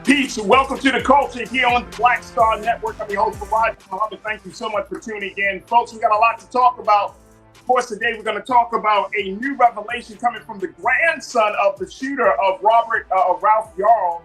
Peace. Welcome to the culture here on the Black Star Network. I'm your host, Farajii. Thank you so much for tuning in. Folks, we got a lot to talk about. Of course, today we're going to talk about a new revelation coming from the grandson of the shooter of Ralph Yarl.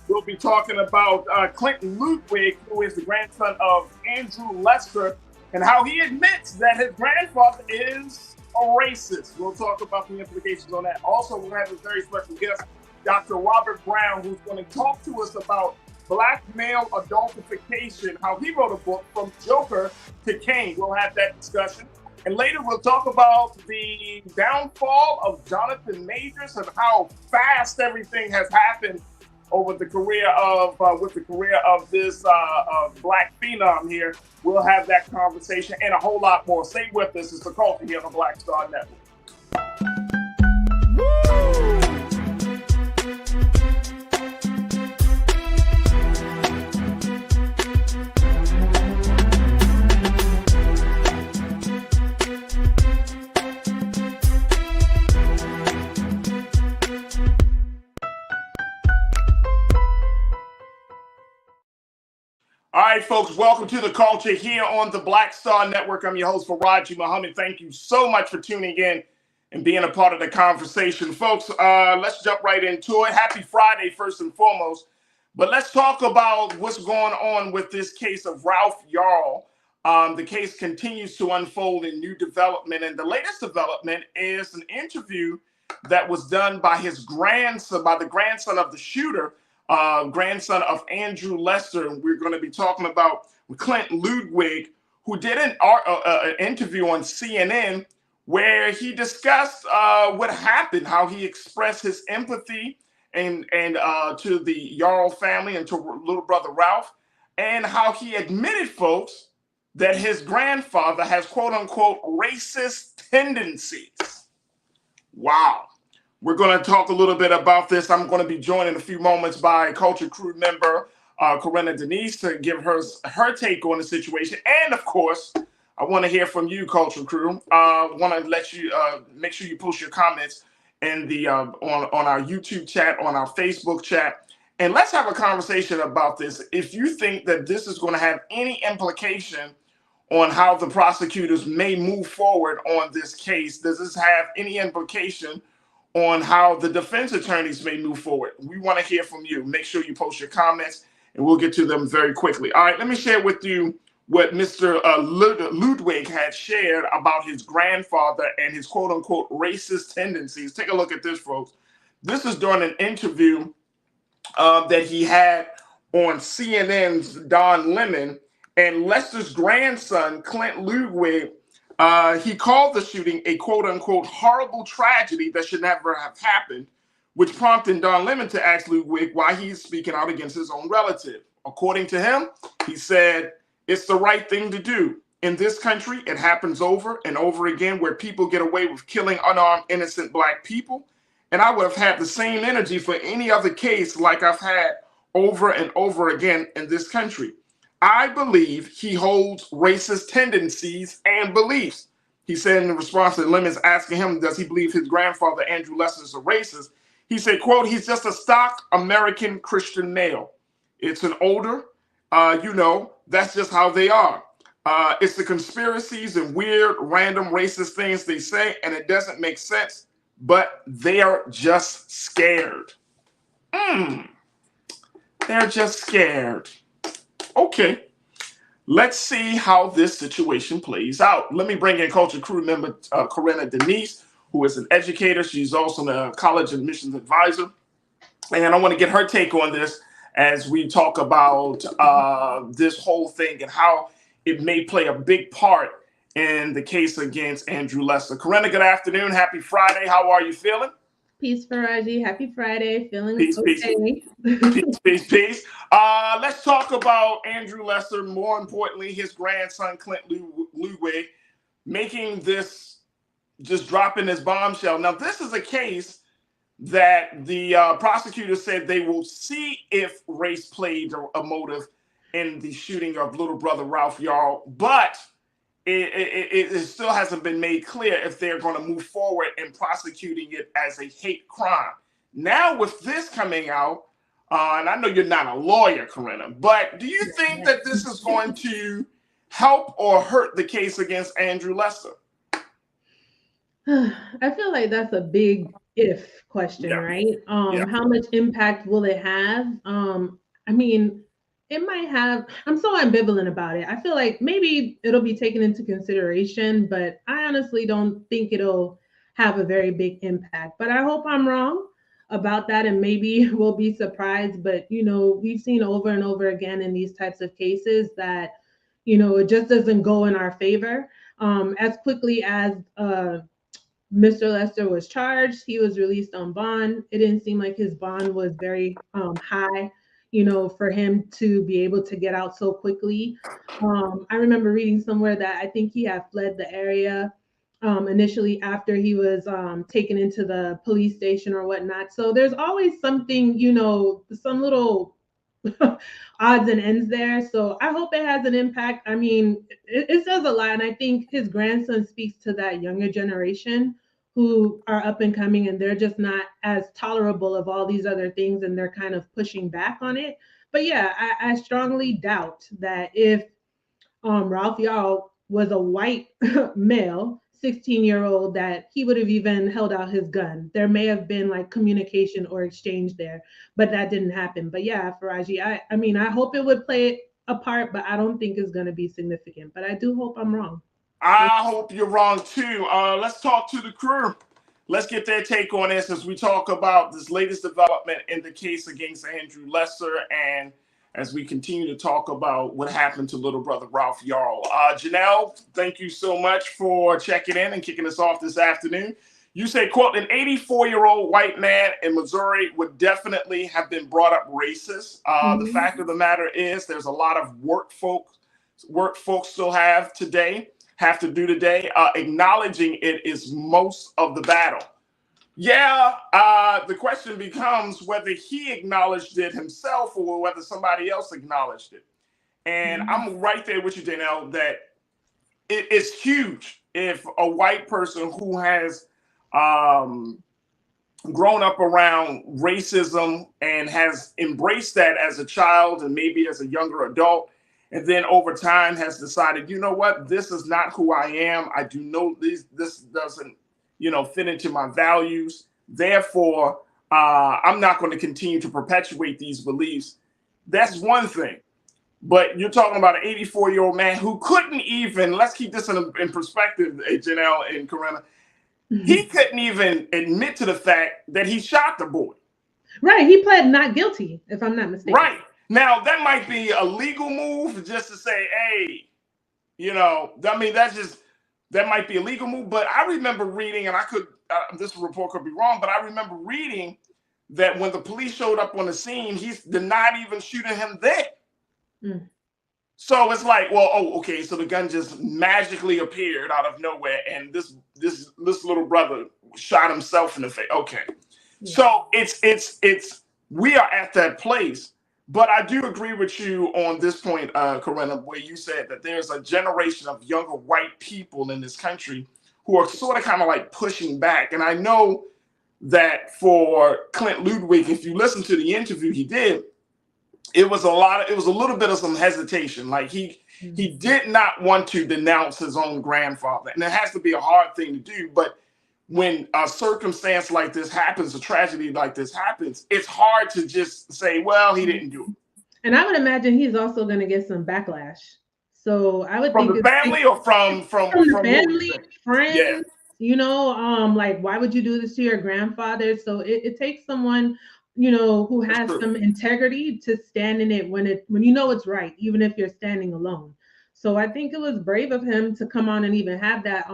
We'll be talking about Clinton Ludwig, who is the grandson of Andrew Lester, and how he admits that his grandfather is a racist. We'll talk about the implications on that. Also, we're going to have a very special guest, Dr. Robert Brown, who's going to talk to us about Black male adultification, how he wrote a book from Joker to Kane. We'll have that discussion. And later we'll talk about the downfall of Jonathan Majors and how fast everything has happened over the career of this Black phenom here. We'll have that conversation and a whole lot more. Stay with us. It's the culture here on the Black Star Network. All right, folks, welcome to the culture here on the Black Star Network. I'm your host, Farajii. Thank you so much for tuning in and being a part of the conversation. Folks, let's jump right into it. Happy Friday, first and foremost. But let's talk about what's going on with this case of Ralph Yarl. The case continues to unfold in new development. And the latest development is an interview that was done by his grandson, by the grandson of the shooter, grandson of Andrew Lester. And we're going to be talking about Clinton Ludwig, who did an interview on CNN where he discussed what happened, how he expressed his empathy and to the Yarl family and to little brother Ralph, and how he admitted, folks, that his grandfather has quote unquote racist tendencies. Wow. We're going to talk a little bit about this. I'm going to be joined in a few moments by Culture Crew member Corinna Denise to give her take on the situation. And of course, I want to hear from you, Culture Crew. I want to let you make sure you post your comments in the on our YouTube chat, on our Facebook chat, and let's have a conversation about this. If you think that this is going to have any implication on how the prosecutors may move forward on this case, does this have any implication on how the defense attorneys may move forward? We want to hear from you. Make sure you post your comments and we'll get to them very quickly. All right, let me share with you what Mr. Ludwig had shared about his grandfather and his quote unquote racist tendencies. Take a look at this, folks. This is during an interview that he had on CNN's Don Lemon, and Lester's grandson, Clint Ludwig, he called the shooting a quote-unquote horrible tragedy that should never have happened, which prompted Don Lemon to ask Ludwig why he's speaking out against his own relative. According to him, he said, "It's the right thing to do. In this country, it happens over and over again where people get away with killing unarmed, innocent Black people. And I would have had the same energy for any other case like I've had over and over again in this country. I believe he holds racist tendencies and beliefs." He said in response to Lemon's asking him, does he believe his grandfather, Andrew Lester, is a racist? He said, quote, "He's just a stock American Christian male. It's an older, that's just how they are. It's the conspiracies and weird, random racist things they say, and it doesn't make sense, but they are just scared." They're just scared. Okay, let's see how this situation plays out. Let me bring in Culture Crew member Corinna Denise, who is an educator. She's also a college admissions advisor. And I want to get her take on this as we talk about this whole thing and how it may play a big part in the case against Andrew Lester. Corinna, good afternoon. Happy Friday. How are you feeling? Peace, Farajii. Happy Friday. Feeling peace, okay. Peace. Let's talk about Andrew Lester. More importantly, his grandson, Clint Ludwig, making this, just dropping this bombshell. Now, this is a case that the prosecutor said they will see if race played a motive in the shooting of little brother Ralph Yarl, but it still hasn't been made clear if they're going to move forward in prosecuting it as a hate crime. Now, with this coming out, And I know you're not a lawyer, Corinna, but do you think that this is going to help or hurt the case against Andrew Lester? I feel like that's a big if question, Yeah, right? yeah. How much impact will it have? I mean, it might have. I'm so ambivalent about it. I feel like maybe it'll be taken into consideration, but I honestly don't think it'll have a very big impact. But I hope I'm wrong about that, and maybe we'll be surprised. But we've seen over and over again in these types of cases that it just doesn't go in our favor as quickly as Mr. Lester was charged. He was released on bond. It didn't seem like his bond was very high, for him to be able to get out so quickly. I remember reading somewhere that I think he had fled the area initially after he was taken into the police station or whatnot. So there's always something, some little odds and ends there. So I hope it has an impact. I mean, it says a lot. And I think his grandson speaks to that younger generation who are up and coming, and they're just not as tolerable of all these other things, and they're kind of pushing back on it. But yeah, I strongly doubt that if Ralph Yarl was a white male, 16-year-old, that he would have even held out his gun. There may have been like communication or exchange there, but that didn't happen. But yeah, Farajii, I mean, I hope it would play a part, but I don't think it's going to be significant. But I do hope I'm wrong. I hope you're wrong too. Let's talk to the crew. Let's get their take on this as we talk about this latest development in the case against Andrew Lester, and as we continue to talk about what happened to little brother Ralph Yarl. Janelle, thank you so much for checking in and kicking us off this afternoon. You say, quote, an 84-year-old white man in Missouri would definitely have been brought up racist. The fact of the matter is there's a lot of work folks still have to do today. Acknowledging it is most of the battle. Yeah, the question becomes whether he acknowledged it himself or whether somebody else acknowledged it. And I'm right there with you, Danielle, that it's huge if a white person who has grown up around racism and has embraced that as a child and maybe as a younger adult, and then over time has decided, you know what, this is not who I am. I do know this doesn't, fit into my values. Therefore, I'm not going to continue to perpetuate these beliefs. That's one thing. But you're talking about an 84-year-old man who couldn't even, let's keep this in perspective, Janelle and Corinna, he couldn't even admit to the fact that he shot the boy. Right. He pled not guilty, if I'm not mistaken. Right. Now, that might be a legal move just to say, hey, that might be a legal move. But I remember reading, and this report could be wrong, but I remember reading that when the police showed up on the scene, he's denied even shooting him there. So it's like, well, okay, so the gun just magically appeared out of nowhere, and this little brother shot himself in the face. Okay. Yeah. So it's we are at that place. But I do agree with you on this point, Corinna, where you said that there's a generation of younger white people in this country who are sort of kind of like pushing back. And I know that for Clint Ludwig, if you listen to the interview he did, it was a little bit of some hesitation. Like he did not want to denounce his own grandfather. And it has to be a hard thing to do. But when a circumstance like this happens, a tragedy like this happens, it's hard to just say, well, he didn't do it. And I would imagine he's also going to get some backlash. So I would think from the family or from the family, friends, like, why would you do this to your grandfather? So it takes someone, who has some integrity to stand in it when it's right, even if you're standing alone. So I think it was brave of him to come on and even have that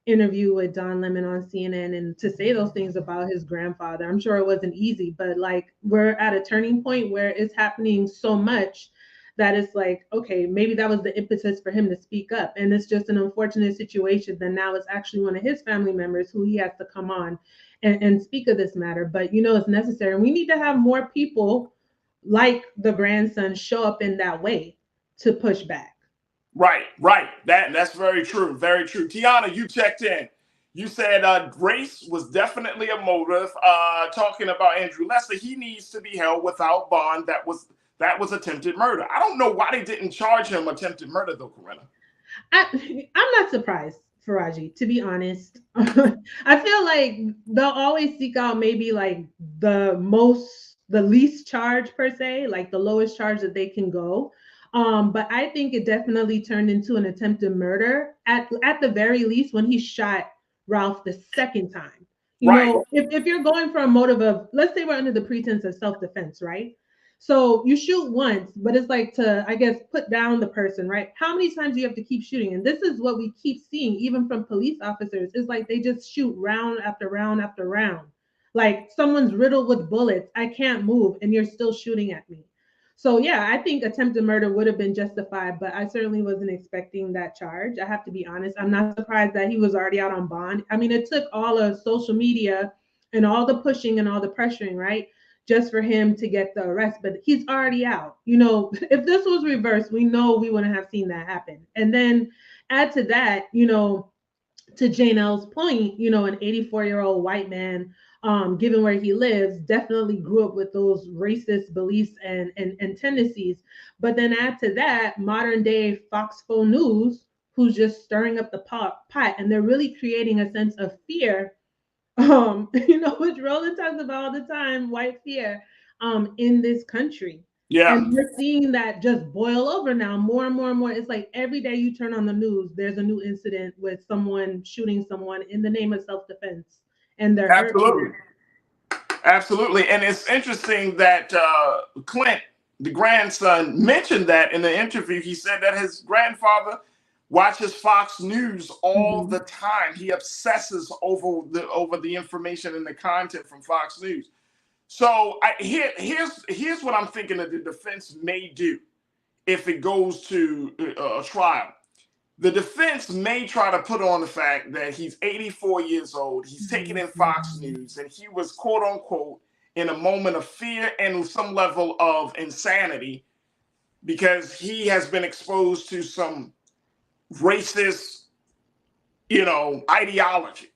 interview with Don Lemon on CNN and to say those things about his grandfather. I'm sure it wasn't easy, but like we're at a turning point where it's happening so much that it's like, okay, maybe that was the impetus for him to speak up. And it's just an unfortunate situation that now it's actually one of his family members who he has to come on and speak of this matter. But it's necessary. And we need to have more people like the grandson show up in that way to push back. Right. That's very true. Very true. Tiana, you checked in. You said race was definitely a motive. Talking about Andrew Lester, he needs to be held without bond. That was attempted murder. I don't know why they didn't charge him attempted murder though, Corinna. I'm not surprised, Farajii, to be honest. I feel like they'll always seek out maybe like the least charge per se, like the lowest charge that they can go. But I think it definitely turned into an attempted murder at the very least when he shot Ralph the second time. You Right. know, if you're going for a motive of, let's say we're under the pretense of self-defense, right? So you shoot once, but it's like to, I guess, put down the person, right? How many times do you have to keep shooting? And this is what we keep seeing, even from police officers. It's like they just shoot round after round after round. Like someone's riddled with bullets. I can't move, and you're still shooting at me. So yeah, I think attempted murder would have been justified, but I certainly wasn't expecting that charge. I have to be honest. I'm not surprised that he was already out on bond. I mean, it took all of social media and all the pushing and all the pressuring, right? Just for him to get the arrest, but he's already out. You know, if this was reversed, we know we wouldn't have seen that happen. And then add to that, you know, to Jane L's point, you know, an 84-year-old white man, given where he lives, definitely grew up with those racist beliefs and tendencies. But then add to that, modern day Fox 4 News, who's just stirring up the pot, and they're really creating a sense of fear, you know, which Roland talks about all the time, white fear, in this country. Yeah. And we're seeing that just boil over now, more and more and more. It's like every day you turn on the news, there's a new incident with someone shooting someone in the name of self-defense, and they're absolutely, absolutely. And it's interesting that Clint, the grandson, mentioned that in the interview. He said that his grandfather watches Fox News all the time. He obsesses over the information and the content from Fox News. So here's what I'm thinking that the defense may do if it goes to a trial. The defense may try to put on the fact that he's 84 years old, he's taking in Fox News, and he was, quote unquote, in a moment of fear and some level of insanity because he has been exposed to some racist, you know, ideology.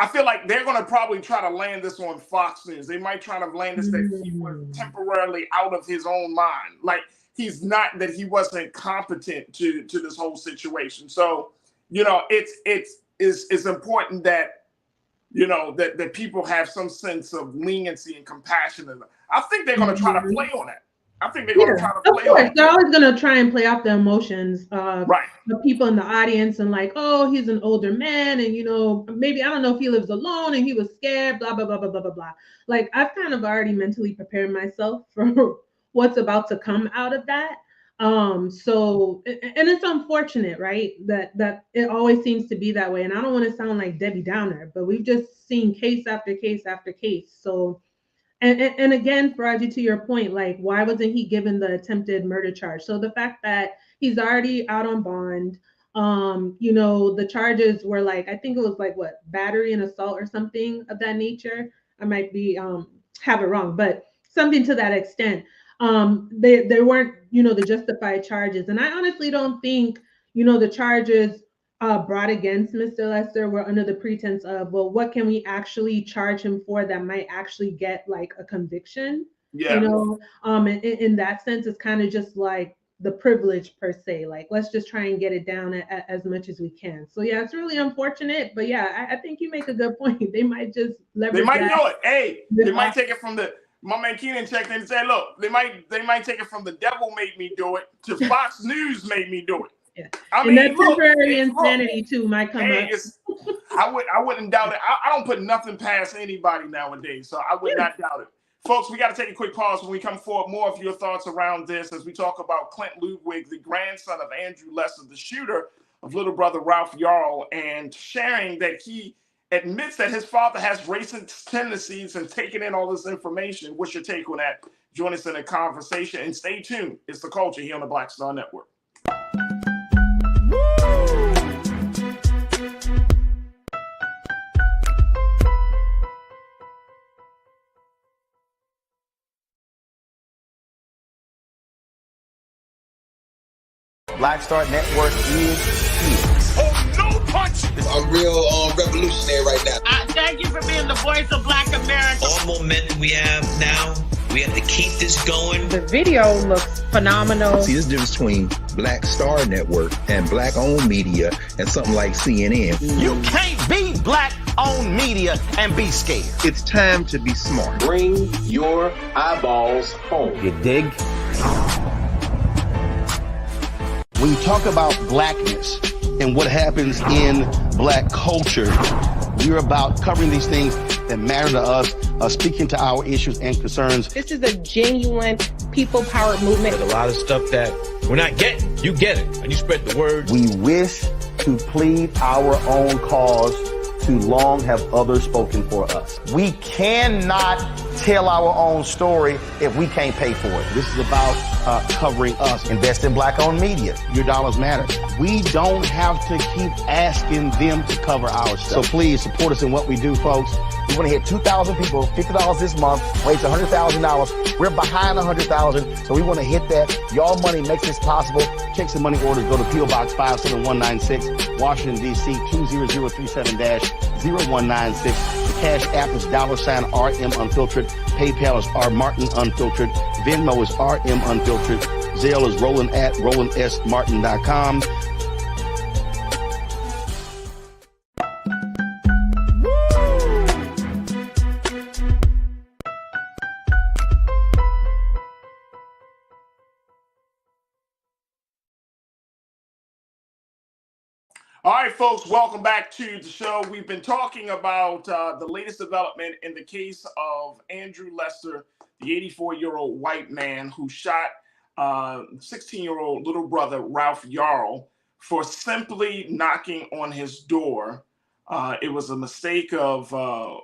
I feel like they're going to probably try to land this on Fox News. They might try to land this that he was temporarily out of his own mind. Like he's not, that he wasn't competent to this whole situation. So, you know, it's important that, you know, that people have some sense of leniency and compassion. And I think they're going to try to play on that. I think they're going to try to play on it. They're always going to try and play off the emotions of right. the people in the audience and like, oh, he's an older man. And, you know, maybe, I don't know if he lives alone and he was scared, blah, blah, blah, blah, blah, blah, blah. Like, I've kind of already mentally prepared myself for what's about to come out of that. So, and it's unfortunate, right? That it always seems to be that way. And I don't want to sound like Debbie Downer, but we've just seen case after case after case. So, and again, Farajii, to your point, like, why wasn't he given the attempted murder charge? So the fact that he's already out on bond, you know, the charges were like, I think it was like what, battery and assault or something of that nature. I might be have it wrong, but something to that extent. They weren't, you know, the justified charges. And I honestly don't think, you know, the charges brought against Mr. Lester were under the pretense of, well, what can we actually charge him for that might actually get like a conviction? Yeah. You know, in that sense, it's kind of just like the privilege per se. Like, let's just try and get it down as much as we can. So yeah, it's really unfortunate, but yeah, I think you make a good point. They might just leverage. They might know it. Hey, they might take it from the. My man Keenan checked in and said, "Look, they might take it from the devil made me do it to Fox News made me do it." Yeah. I mean, and that temporary insanity too might come up. I wouldn't doubt it. I don't put nothing past anybody nowadays, so I would not doubt it. Folks, we got to take a quick pause. When we come forward, more of your thoughts around this as we talk about Clint Ludwig, the grandson of Andrew Lester, the shooter of little brother Ralph Yarl, and sharing that he admits that his father has racist tendencies and taking in all this information. What's your take on that? Join us in a conversation and stay tuned. It's The Culture here on the Black Star Network. Black Star Network is here. Oh, no punch! I'm real voice of Black America. All momentum we have now, we have to keep this going. The video looks phenomenal. See, there's a difference between Black Star Network and Black-owned media and something like CNN. You can't be Black-owned media and be scared. It's time to be smart. Bring your eyeballs home. You dig? When you talk about blackness and what happens in Black culture, we're about covering these things that matter to us, speaking to our issues and concerns. This is a genuine people-powered movement. There's a lot of stuff that we're not getting. You get it, and you spread the word. We wish to plead our own cause. Too long have others spoken for us. We cannot tell our own story if we can't pay for it. This is about covering us. Invest in Black-owned media. Your dollars matter. We don't have to keep asking them to cover our stuff. So please support us in what we do, folks. We want to hit 2,000 people, $50 this month, raise $100,000. We're behind $100,000, so we want to hit that. Y'all money makes this possible. Checks and money orders go to P.O. Box 57196, Washington, D.C. 20037-0196. The Cash App is $RM Unfiltered. PayPal is R Martin Unfiltered. Venmo is RM Unfiltered. Zelle is Roland at RolandSMartin.com. All right, folks, welcome back to the show. We've been talking about the latest development in the case of Andrew Lester, the 84-year-old white man who shot 16-year-old little brother Ralph Yarl for simply knocking on his door. It was a mistake of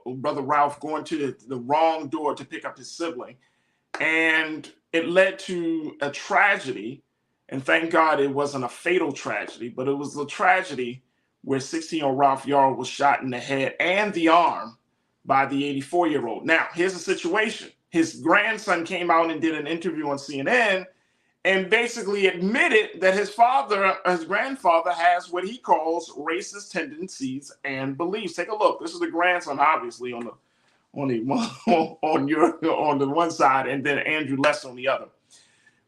brother Ralph going to the wrong door to pick up his sibling, and it led to a tragedy. And thank God it wasn't a fatal tragedy, but it was a tragedy where 16-year-old Ralph Yarl was shot in the head and the arm by the 84-year-old. Now, here's the situation. His grandson came out and did an interview on CNN and basically admitted that his grandfather has what he calls racist tendencies and beliefs. Take a look. This is the grandson, obviously, on the one side, and then Andrew Lester on the other.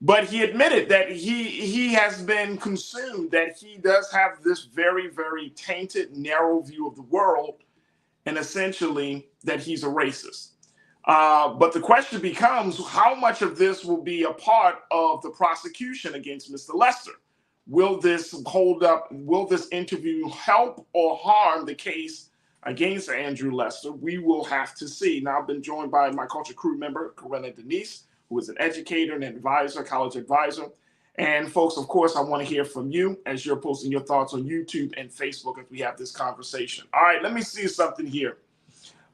But he admitted that he has been consumed, that he does have this very, very tainted, narrow view of the world, and essentially that he's a racist. But the question becomes, how much of this will be a part of the prosecution against Mr. Lester? Will this hold up? Will this interview help or harm the case against Andrew Lester? We will have to see. Now, I've been joined by my Culture Crew member, Corinna Denise, who is an educator and advisor, college advisor. And folks, of course, I want to hear from you as you're posting your thoughts on YouTube and Facebook as we have this conversation. All right, let me see something here.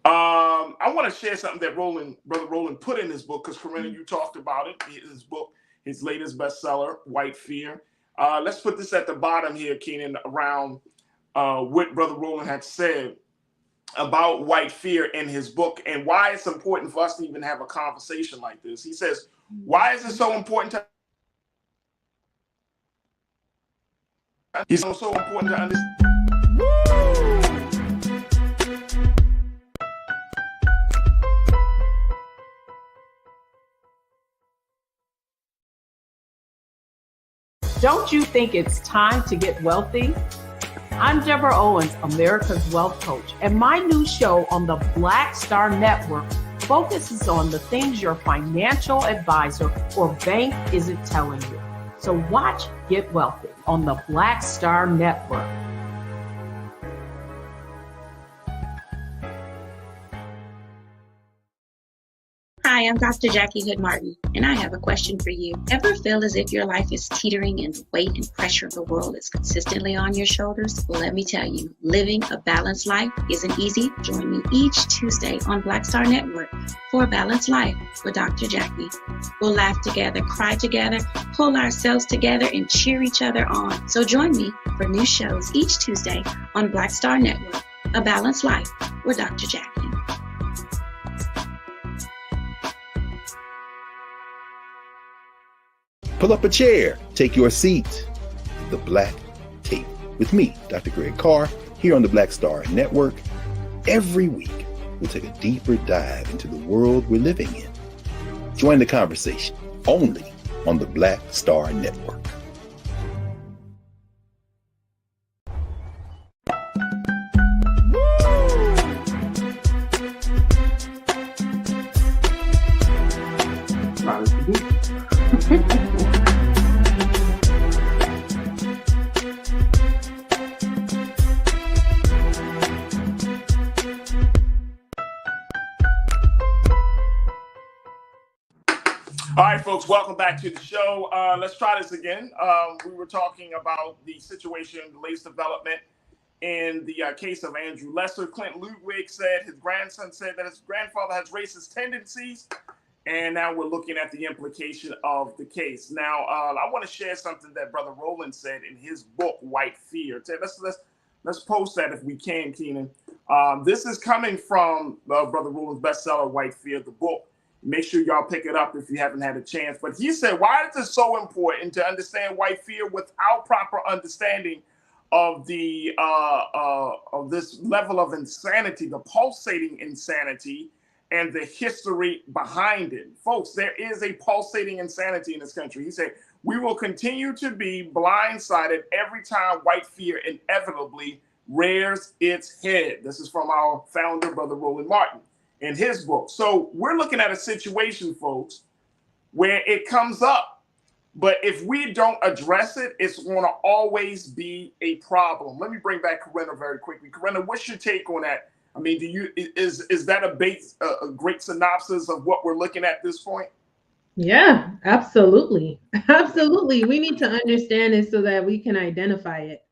I want to share something that Brother Roland put in his book, because Corinna, you talked about it, his book, his latest bestseller, White Fear. Let's put this at the bottom here, Keenan, around what Brother Roland had said about white fear in his book and why it's important for us to even have a conversation like this. He says, why is it so important to understand? Don't you think it's time to get wealthy? I'm Deborah Owens, America's Wealth Coach, and my new show on the Black Star Network focuses on the things your financial advisor or bank isn't telling you. So watch Get Wealthy on the Black Star Network. Hi, I'm Dr. Jackie Hood Martin, and I have a question for you. Ever feel as if your life is teetering and the weight and pressure of the world is consistently on your shoulders? Well, let me tell you, living a balanced life isn't easy. Join me each Tuesday on Black Star Network for a Balanced Life with Dr. Jackie. We'll laugh together, cry together, pull ourselves together, and cheer each other on. So join me for new shows each Tuesday on Black Star Network, A Balanced Life with Dr. Jackie. Pull up a chair, take your seat. The Black Tape with me, Dr. Greg Carr, here on the Black Star Network. Every week, we'll take a deeper dive into the world we're living in. Join the conversation only on the Black Star Network. All right, folks, welcome back to the show. Let's try this again. We were talking about the situation, the latest development in the case of Andrew Lesser. Clint Ludwig said his grandson said that his grandfather has racist tendencies, and now we're looking at the implication of the case. Now, I want to share something that Brother Roland said in his book, White Fear. Let's post that if we can, Keenan. This is coming from Brother Roland's bestseller, White Fear, the book. Make sure y'all pick it up if you haven't had a chance. But he said, why is it so important to understand white fear without proper understanding of the of this level of insanity, the pulsating insanity, and the history behind it? Folks, there is a pulsating insanity in this country. He said, we will continue to be blindsided every time white fear inevitably rears its head. This is from our founder, Brother Roland Martin, in his book. So we're looking at a situation, folks, where it comes up, but if we don't address it, it's going to always be a problem. Let me bring back Corinna very quickly. Corinna, what's your take on that? I mean, is that a great synopsis of what we're looking at this point? Yeah, absolutely. Absolutely. We need to understand it so that we can identify it,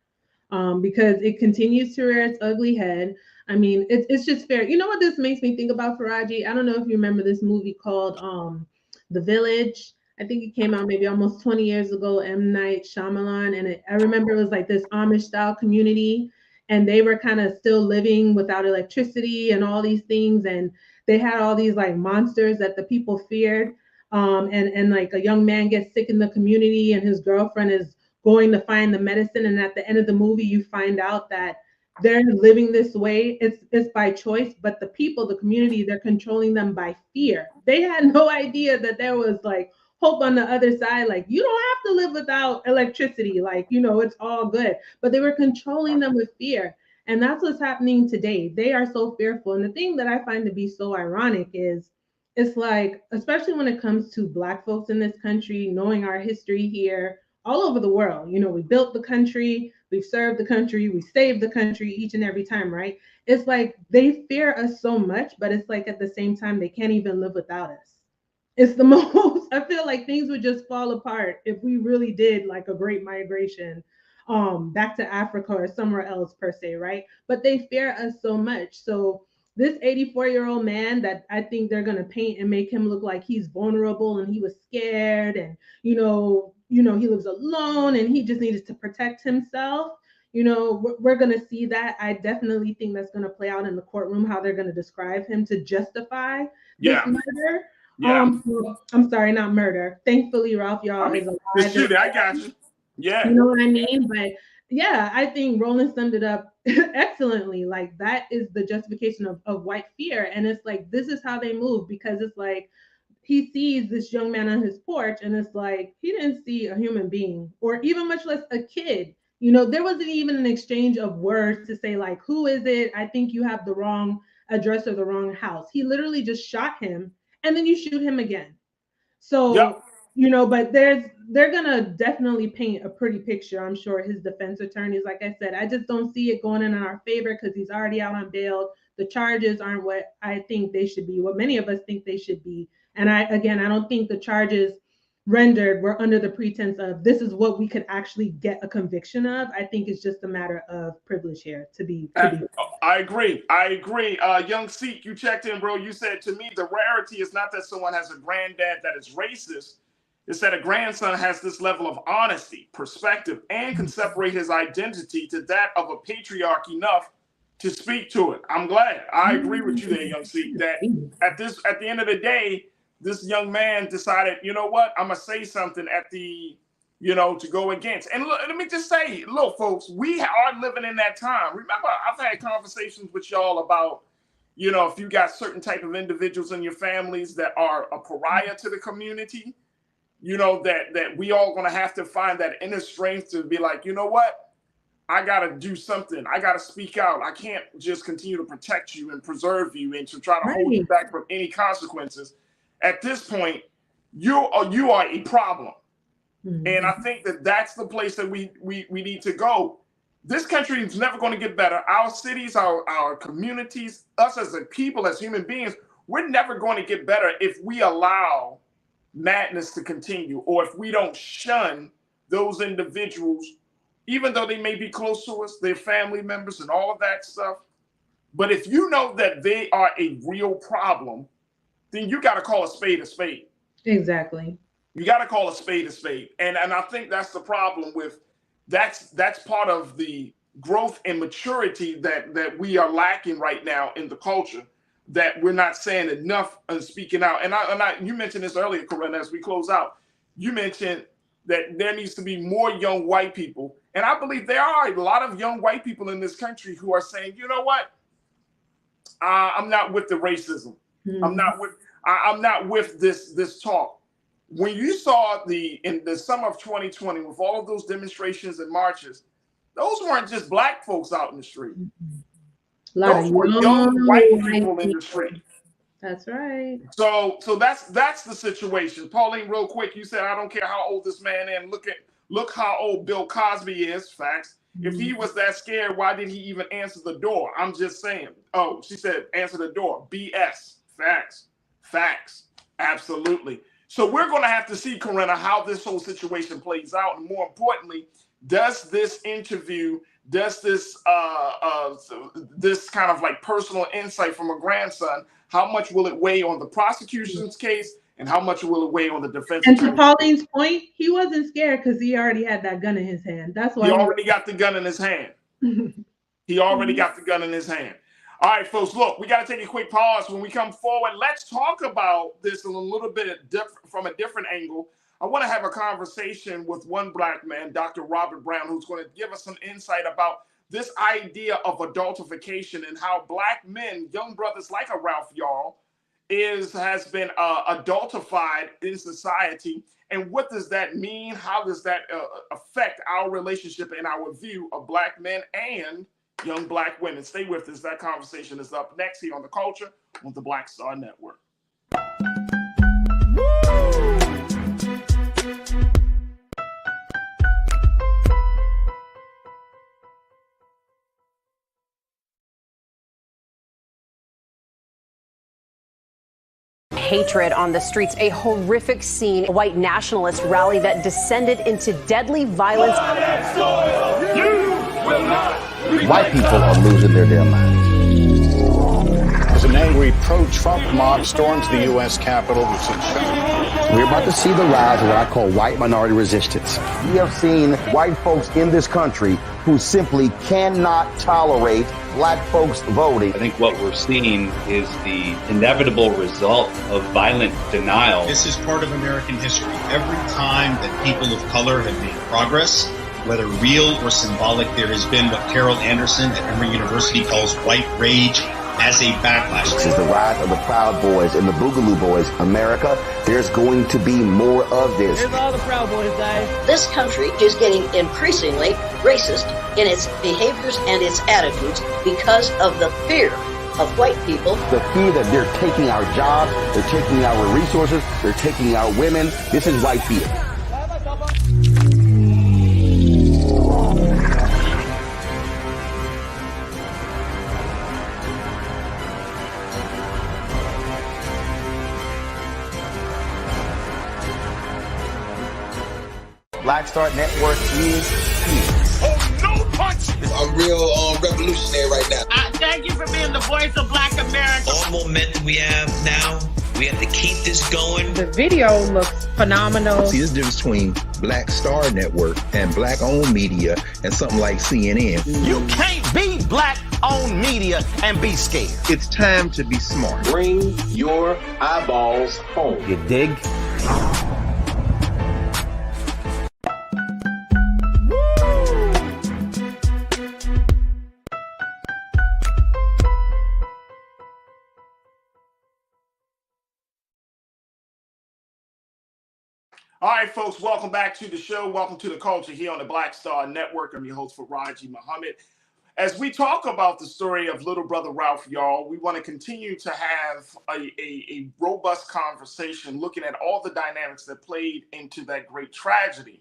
because it continues to rear its ugly head. I mean, it's just fair. You know what this makes me think about, Farajii? I don't know if you remember this movie called The Village. I think it came out maybe almost 20 years ago, M. Night Shyamalan. And I remember it was like this Amish style community, and they were kind of still living without electricity and all these things. And they had all these like monsters that the people feared. And like a young man gets sick in the community and his girlfriend is going to find the medicine. And at the end of the movie, you find out that they're living this way. It's by choice, but the people, the community, they're controlling them by fear. They had no idea that there was like hope on the other side. Like, you don't have to live without electricity. Like, you know, it's all good. But they were controlling them with fear. And that's what's happening today. They are so fearful. And the thing that I find to be so ironic is, it's like, especially when it comes to Black folks in this country, knowing our history here, all over the world. You know, we built the country, we've served the country, we saved the country each and every time, right? It's like they fear us so much, but it's like at the same time, they can't even live without us. It's the most, I feel like things would just fall apart if we really did like a great migration back to Africa or somewhere else per se, right? But they fear us so much. So this 84-year-old man that I think they're going to paint and make him look like he's vulnerable and he was scared and, you know, he lives alone and he just needed to protect himself. You know, we're going to see that. I definitely think that's going to play out in the courtroom, how they're going to describe him to justify this murder. Yeah. I'm sorry, not murder. Thankfully, Ralph Yarl is alive. Shoot, I got you. Yeah. You know what I mean? But yeah, I think Roland summed it up excellently. Like, that is the justification of white fear. And it's like, this is how they move, because it's like, he sees this young man on his porch and it's like, he didn't see a human being or even much less a kid. You know, there wasn't even an exchange of words to say like, who is it? I think you have the wrong address or the wrong house. He literally just shot him and then you shoot him again. So, you know, but they're going to definitely paint a pretty picture. I'm sure his defense attorneys, like I said, I just don't see it going in our favor because he's already out on bail. The charges aren't what I think they should be, what many of us think they should be. And I don't think the charges rendered were under the pretense of this is what we could actually get a conviction of. I think it's just a matter of privilege here to be. I agree. Young Sikh, you checked in, bro. You said to me, the rarity is not that someone has a granddad that is racist. It's that a grandson has this level of honesty, perspective, and can separate his identity to that of a patriarch enough to speak to it. I'm glad. I agree with you there, Young Sikh, that at the end of the day, this young man decided, you know what, I'm going to say something to go against. And look, let me just say, look, folks, we are living in that time. Remember, I've had conversations with y'all about, You know, if you got certain type of individuals in your families that are a pariah to the community, you know, that we all going to have to find that inner strength to be like, you know what? I got to do something. I got to speak out. I can't just continue to protect you and preserve you and to try to hold you back from any consequences. At this point, you are a problem. And I think that that's the place that we need to go. This country is never going to get better. Our cities, our communities, us as a people, as human beings, we're never going to get better if we allow madness to continue, or if we don't shun those individuals, even though they may be close to us, their family members and all of that stuff. But if you know that they are a real problem, then you got to call a spade a spade. Exactly. You got to call a spade a spade. And I think that's the problem with that's part of the growth and maturity that we are lacking right now in the culture, that we're not saying enough and speaking out. And you mentioned this earlier, Corinne, as we close out. You mentioned that there needs to be more young white people. And I believe there are a lot of young white people in this country who are saying, you know what? I'm not with the racism. I'm not with this talk. When you saw in the summer of 2020, with all of those demonstrations and marches, those weren't just black folks out in the street. Those were young white people in the street. That's right. So that's the situation. Pauline, real quick, you said, I don't care how old this man is. Look how old Bill Cosby is. Facts. If he was that scared, why did he even answer the door? I'm just saying. Oh, she said, answer the door. BS. Facts. Absolutely. So we're going to have to see, Corinna, how this whole situation plays out. And more importantly, does this interview, does this kind of like personal insight from a grandson, how much will it weigh on the prosecution's case, and how much will it weigh on the defense? And to Pauline's point, he wasn't scared because he already had that gun in his hand. That's why he already got the gun in his hand. He already got the gun in his hand. All right, folks, look, we got to take a quick pause. When we come forward, let's talk about this a little bit from a different angle. I want to have a conversation with one black man, Dr. Robert Brown, who's going to give us some insight about this idea of adultification and how black men, young brothers like a Ralph Yarl, has been adultified in society. And what does that mean? How does that affect our relationship and our view of black men and young black women? Stay with us. That conversation is up next here on The Culture on the Black Star Network. Hatred on the streets, a horrific scene, a white nationalist rally that descended into deadly violence. White people are losing their damn minds. As an angry pro-Trump mob storms the U.S. Capitol, we're about to see the rise of what I call white minority resistance. We have seen white folks in this country who simply cannot tolerate black folks voting. I think what we're seeing is the inevitable result of violent denial. This is part of American history. Every time that people of color have made progress, whether real or symbolic, there has been what Carol Anderson at Emory University calls white rage as a backlash. This is the rise of the Proud Boys and the Boogaloo Boys. America, there's going to be more of this. Here's all the Proud Boys, guys. This country is getting increasingly racist in its behaviors and its attitudes because of the fear of white people. The fear that they're taking our jobs, they're taking our resources, they're taking our women. This is white fear. Black Star Network is here. Oh, no punch! I'm real revolutionary right now. Thank you for being the voice of Black America. All momentum we have now, we have to keep this going. The video looks phenomenal. See, there's a difference between Black Star Network and black-owned media and something like CNN. You can't be black-owned media and be scared. It's time to be smart. Bring your eyeballs home. You dig? All right, folks, welcome back to the show. Welcome to the culture here on the Black Star Network. I'm your host, Farajii Muhammad. As we talk about the story of little brother Ralph Yarl, we want to continue to have a robust conversation looking at all the dynamics that played into that great tragedy.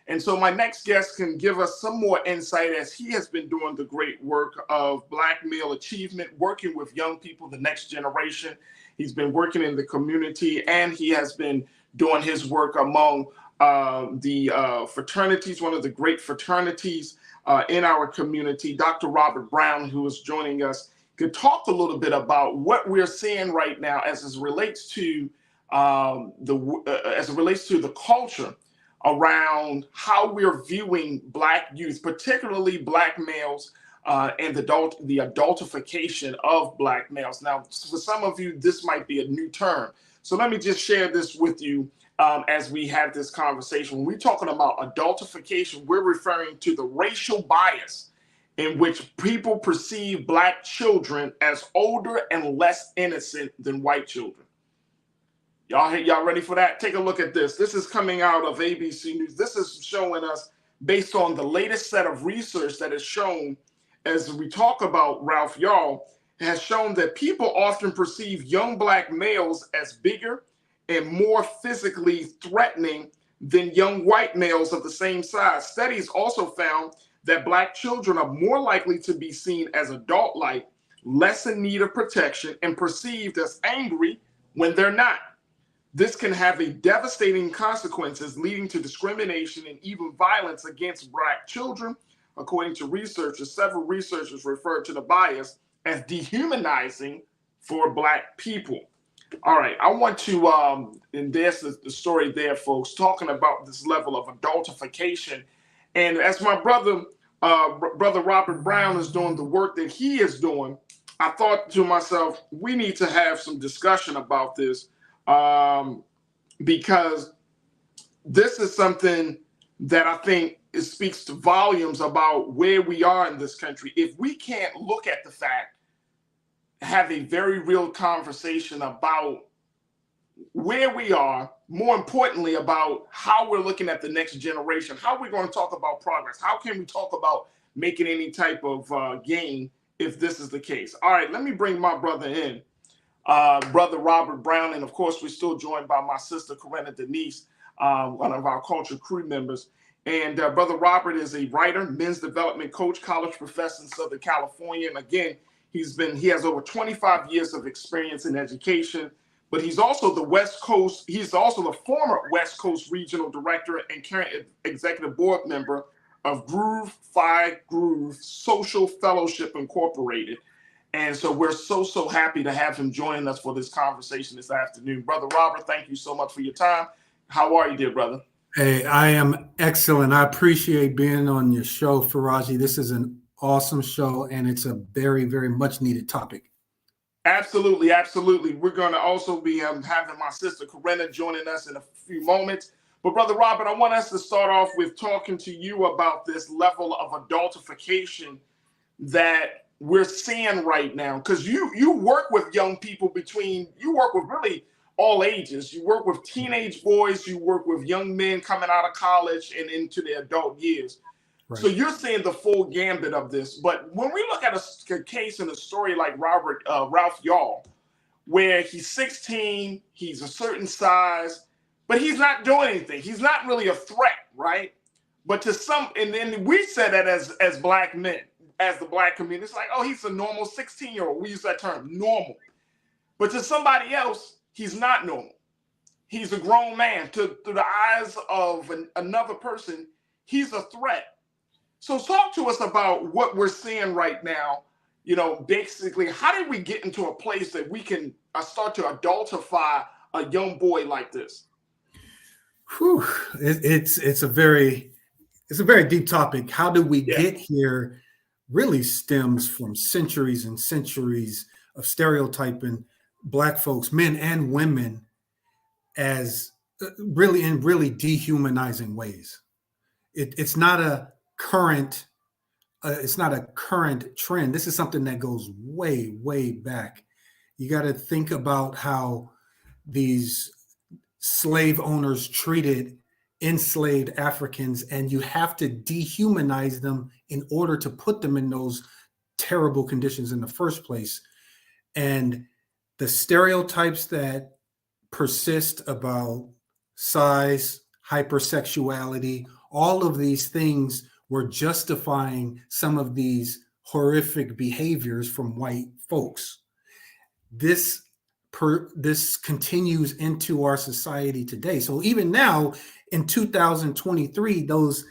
And so my next guest can give us some more insight, as he has been doing the great work of Black male achievement, working with young people, the next generation. He's been working in the community, and he has been doing his work among the fraternities, one of the great fraternities in our community. Dr. Robert Brown, who is joining us, could talk a little bit about what we're seeing right now as it relates to the culture around how we're viewing Black youth, particularly Black males, and the adultification of Black males. Now, for some of you, this might be a new term. So let me just share this with you as we have this conversation. When we're talking about adultification, we're referring to the racial bias in which people perceive Black children as older and less innocent than white children. Y'all ready for that? Take a look at this. This is coming out of ABC News. This is showing us, based on the latest set of research that is shown as we talk about Ralph Yarl, has shown that people often perceive young Black males as bigger and more physically threatening than young white males of the same size. Studies also found that Black children are more likely to be seen as adult-like, less in need of protection, and perceived as angry when they're not. This can have devastating consequences, leading to discrimination and even violence against Black children. According to researchers, several researchers referred to the bias as dehumanizing for Black people. All right, I want to, and there's the story there, folks, talking about this level of adultification. And as my brother Robert Brown is doing the work that he is doing, I thought to myself, we need to have some discussion about this, because this is something that I think it speaks to volumes about where we are in this country. If we can't look at the fact, have a very real conversation about where we are, more importantly about how we're looking at the next generation, how we're going to talk about progress, how can we talk about making any type of gain if this is the case. All right, let me bring my brother in, Brother Robert Brown, and of course we're still joined by my sister Corinna Denise, one of our culture crew members. And Brother Robert is a writer, men's development coach, college professor in Southern California. And again, he has over 25 years of experience in education, but he's also he's also the former West Coast Regional Director and current Executive Board Member of Groove Phi Groove Social Fellowship Incorporated. And so we're so happy to have him joining us for this conversation this afternoon. Brother Robert, thank you so much for your time. How are you, dear brother? Hey, I am excellent. I appreciate being on your show, Farajii. This is an awesome show, and it's a very, very much needed topic. Absolutely, absolutely. We're going to also be having my sister Corinna joining us in a few moments. But Brother Robert, I want us to start off with talking to you about this level of adultification that we're seeing right now. Because you work with young people you work with really all ages. You work with teenage boys, you work with young men coming out of college and into their adult years. Right. So you're seeing the full gambit of this. But when we look at a case in a story like Ralph Yarl, where he's 16, he's a certain size, but he's not doing anything. He's not really a threat, right? But to some, and then we said that as Black men, as the Black community, it's like, oh, he's a normal 16-year-old. We use that term, normal. But to somebody else, he's not normal. He's a grown man. Through the eyes of another person, he's a threat. So talk to us about what we're seeing right now. You know, basically, how did we get into a place that we can start to adultify a young boy like this? Whew. It's a very deep topic. How did we get here really stems from centuries and centuries of stereotyping Black folks, men and women, as really dehumanizing ways. It's not a current trend. This is something that goes way back. You got to think about how these slave owners treated enslaved Africans, and you have to dehumanize them in order to put them in those terrible conditions in the first place. And the stereotypes that persist about size, hypersexuality, all of these things were justifying some of these horrific behaviors from white folks. This continues into our society today. So even now in 2023, those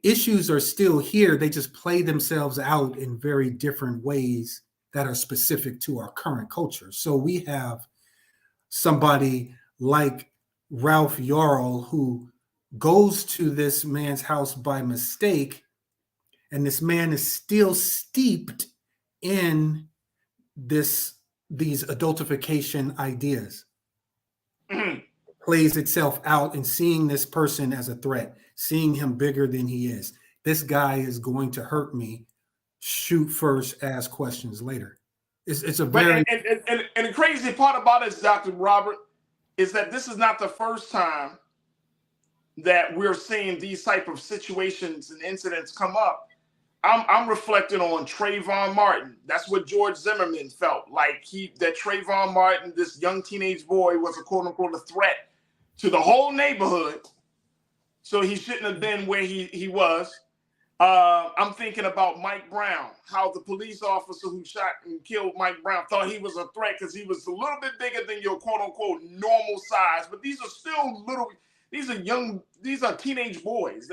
issues are still here. They just play themselves out in very different ways that are specific to our current culture. So we have somebody like Ralph Yarl who goes to this man's house by mistake, and this man is still steeped in these adultification ideas. Plays itself out in seeing this person as a threat, seeing him bigger than he is. This guy is going to hurt me. Shoot first, ask questions later. It's a very and the crazy part about it, Dr. Robert, is that this is not the first time that we're seeing these type of situations and incidents come up. I'm reflecting on Trayvon Martin. That's what George Zimmerman felt like. That Trayvon Martin, this young teenage boy, was a quote unquote a threat to the whole neighborhood. So he shouldn't have been where he was. I'm thinking about Mike Brown, how the police officer who shot and killed Mike Brown thought he was a threat because he was a little bit bigger than your quote unquote normal size. But these are still these are teenage boys.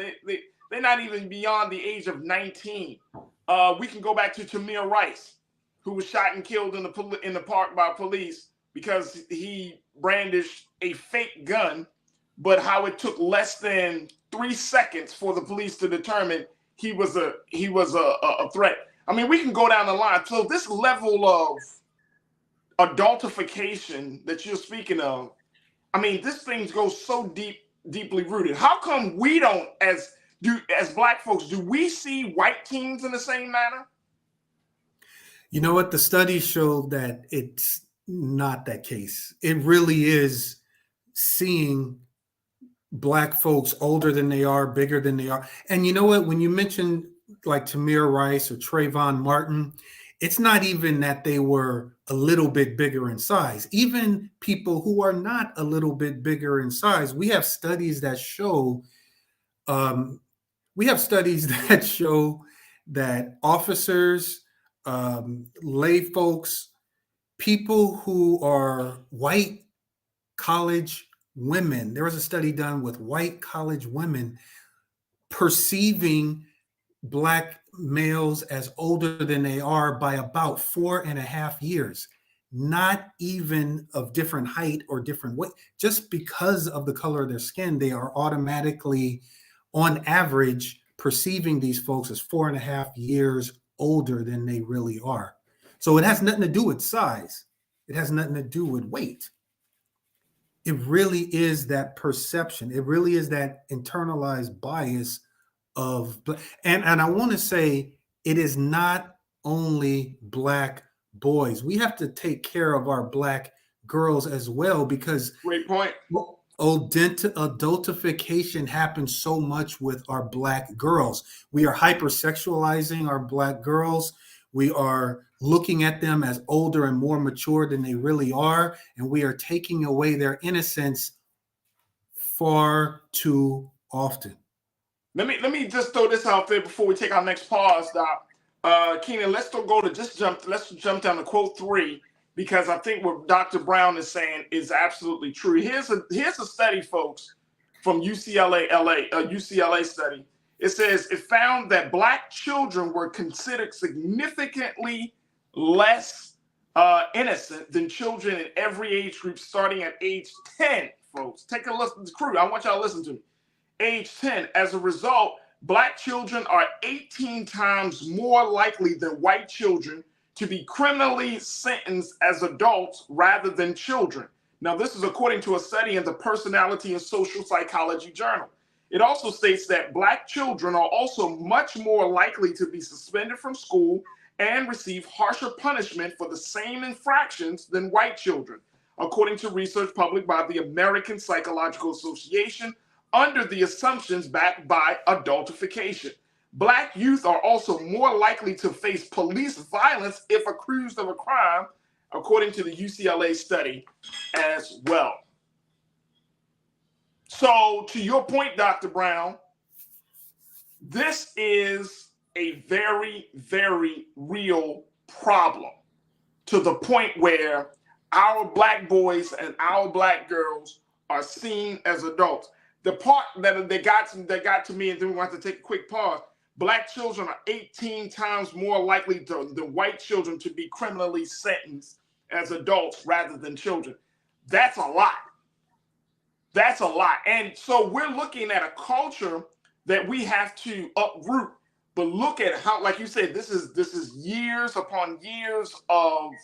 They're not even beyond the age of 19. We can go back to Tamir Rice, who was shot and killed in the park by police because he brandished a fake gun, but how it took less than 3 seconds for the police to determine he was a threat. I mean, we can go down the line. So this level of adultification that you're speaking of, I mean, this thing goes so deeply rooted. How come we don't, as Black folks, do we see white teens in the same manner? You know what? The studies show that it's not that case. It really is seeing Black folks older than they are, bigger than they are. And you know what? When you mentioned like Tamir Rice or Trayvon Martin, it's not even that they were a little bit bigger in size. Even people who are not a little bit bigger in size, we have studies that show that officers, lay folks, people who are white college women, there was a study done with white college women perceiving Black males as older than they are by about 4.5 years, not even of different height or different weight. Just because of the color of their skin, they are automatically, on average, perceiving these folks as 4.5 years older than they really are. So it has nothing to do with size. It has nothing to do with weight. It really is that perception. It really is that internalized bias of, and I want to say it is not only Black boys. We have to take care of our Black girls as well, because great point. Adultification happens so much with our Black girls. We are hypersexualizing our Black girls. We are looking at them as older and more mature than they really are, and we are taking away their innocence far too often. Let me just throw this out there before we take our next pause, Doc. Keenan, let's jump down to quote 3, because I think what Dr. Brown is saying is absolutely true. Here's a study, folks, from UCLA study. It says it found that Black children were considered significantly less innocent than children in every age group starting at age 10, folks. Take a listen, crew. I want y'all to listen to me. Age 10. As a result, Black children are 18 times more likely than white children to be criminally sentenced as adults rather than children. Now, this is according to a study in the Personality and Social Psychology Journal. It also states that Black children are also much more likely to be suspended from school and receive harsher punishment for the same infractions than white children, according to research published by the American Psychological Association, under the assumptions backed by adultification. Black youth are also more likely to face police violence if accused of a crime, according to the UCLA study as well. So to your point, Dr. Brown, this is a very, very real problem, to the point where our Black boys and our Black girls are seen as adults. The part that got to me, and then we want to take a quick pause, Black children are 18 times more likely than white children to be criminally sentenced as adults rather than children. That's a lot. That's a lot. And so we're looking at a culture that we have to uproot. But look at how, like you said, this is years upon years of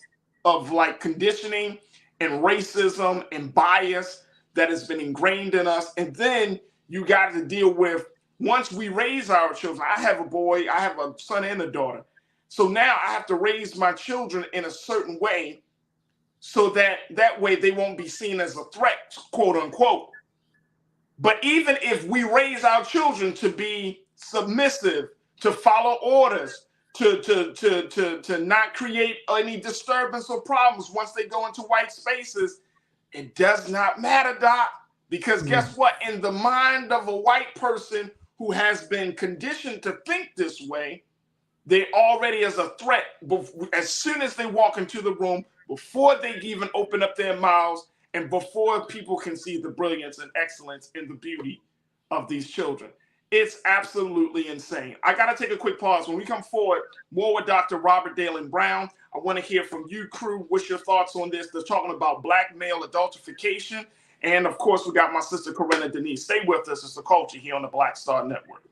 like conditioning and racism and bias that has been ingrained in us. And then you got to deal with, once we raise our children, I have a boy, I have a son and a daughter. So now I have to raise my children in a certain way so that way they won't be seen as a threat, quote unquote. But even if we raise our children to be submissive, to follow orders, to not create any disturbance or problems once they go into white spaces, it does not matter, Doc. Because guess what? In the mind of a white person who has been conditioned to think this way, they already as a threat as soon as they walk into the room, before they even open up their mouths, and before people can see the brilliance and excellence and the beauty of these children. It's absolutely insane. I got to take a quick pause. When we come forward, more with Dr. Robert Dalen Brown. I want to hear from you, crew. What's your thoughts on this? They're talking about Black male adultification. And of course, we got my sister, Corinna Denise. Stay with us. It's The Culture here on the Black Star Network.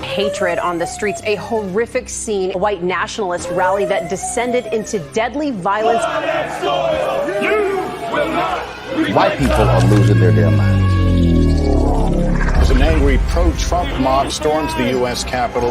Hatred on the streets, a horrific scene, a white nationalist rally that descended into deadly violence. White people are losing their damn minds. As an angry pro-Trump mob storms the U.S. Capitol,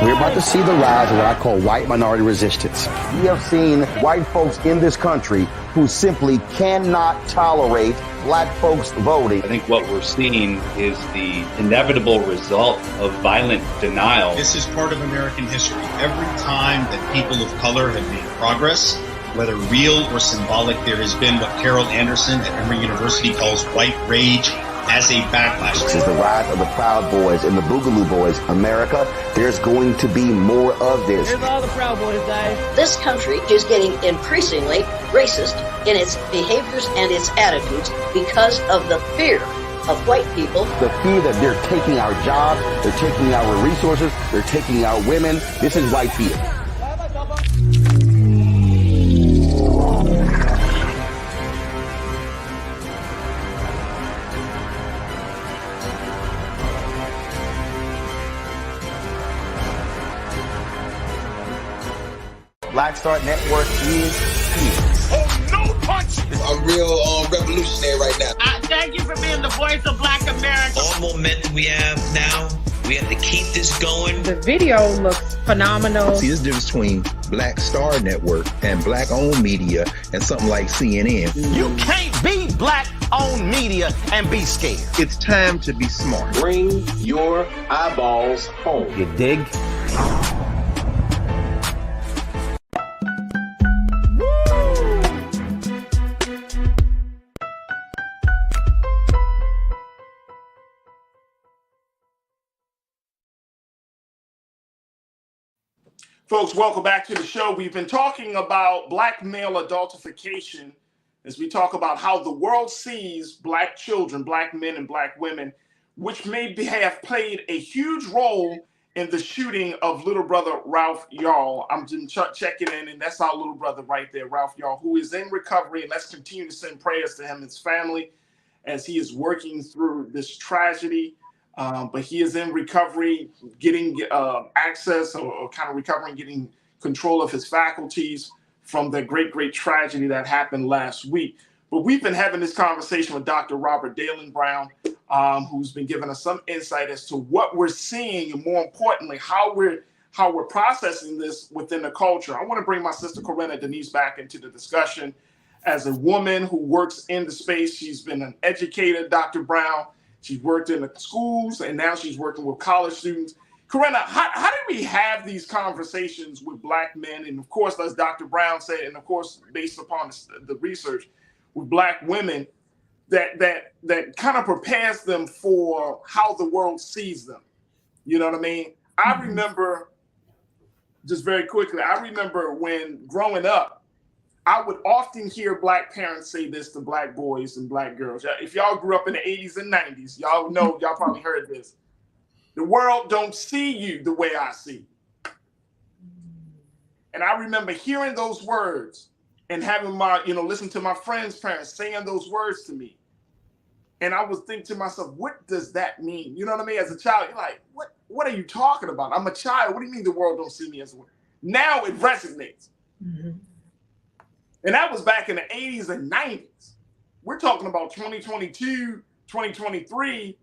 We're about to see the rise of what I call white minority resistance. We have seen white folks in this country who simply cannot tolerate Black folks voting. I think what we're seeing is the inevitable result of violent denial. This is part of American history. Every time that people of color have made progress, whether real or symbolic, there has been what Carol Anderson at Emory University calls white rage as a backlash. This is the rise of the Proud Boys and the Boogaloo Boys. America, there's going to be more of this. Here's all the Proud Boys, guys. This country is getting increasingly racist in its behaviors and its attitudes because of the fear of white people. The fear that they're taking our jobs, they're taking our resources, they're taking our women. This is white fear. Black Star Network is here. Oh, no punch! I'm real revolutionary right now. Thank you for being the voice of Black America. All momentum we have now, we have to keep this going. The video looks phenomenal. See, there's a difference between Black Star Network and Black-owned media and something like CNN. You can't be Black-owned media and be scared. It's time to be smart. Bring your eyeballs home. You dig? Folks, welcome back to the show. We've been talking about Black male adultification as we talk about how the world sees Black children, Black men and Black women, which may have played a huge role in the shooting of little brother Ralph Yarl. I'm just checking in, and that's our little brother right there, Ralph Yarl, who is in recovery. And let's continue to send prayers to him and his family as he is working through this tragedy. But he is in recovery, getting access or kind of recovering, getting control of his faculties from the great, great tragedy that happened last week. But we've been having this conversation with Dr. Robert Dalen Brown. who's been giving us some insight as to what we're seeing, and more importantly, how we're processing this within the culture. I want to bring my sister Corinna Denise back into the discussion. As a woman who works in the space, she's been an educator, Dr. Brown. She's worked in the schools, and now she's working with college students. Corinna, how do we have these conversations with Black men? And of course, as Dr. Brown said, and of course, based upon the research, with Black women, that kind of prepares them for how the world sees them. You know what I mean? I remember, just very quickly, I remember when growing up, I would often hear Black parents say this to Black boys and Black girls. If y'all grew up in the 80s and 90s, y'all know, y'all probably heard this. The world don't see you the way I see you. And I remember hearing those words and having my, listen to my friends' parents saying those words to me. And I was thinking to myself, what does that mean? You know what I mean? As a child, you're like, what are you talking about? I'm a child. What do you mean the world don't see me as a woman? Now it resonates. Mm-hmm. And that was back in the 80s and 90s. We're talking about 2022, 2023.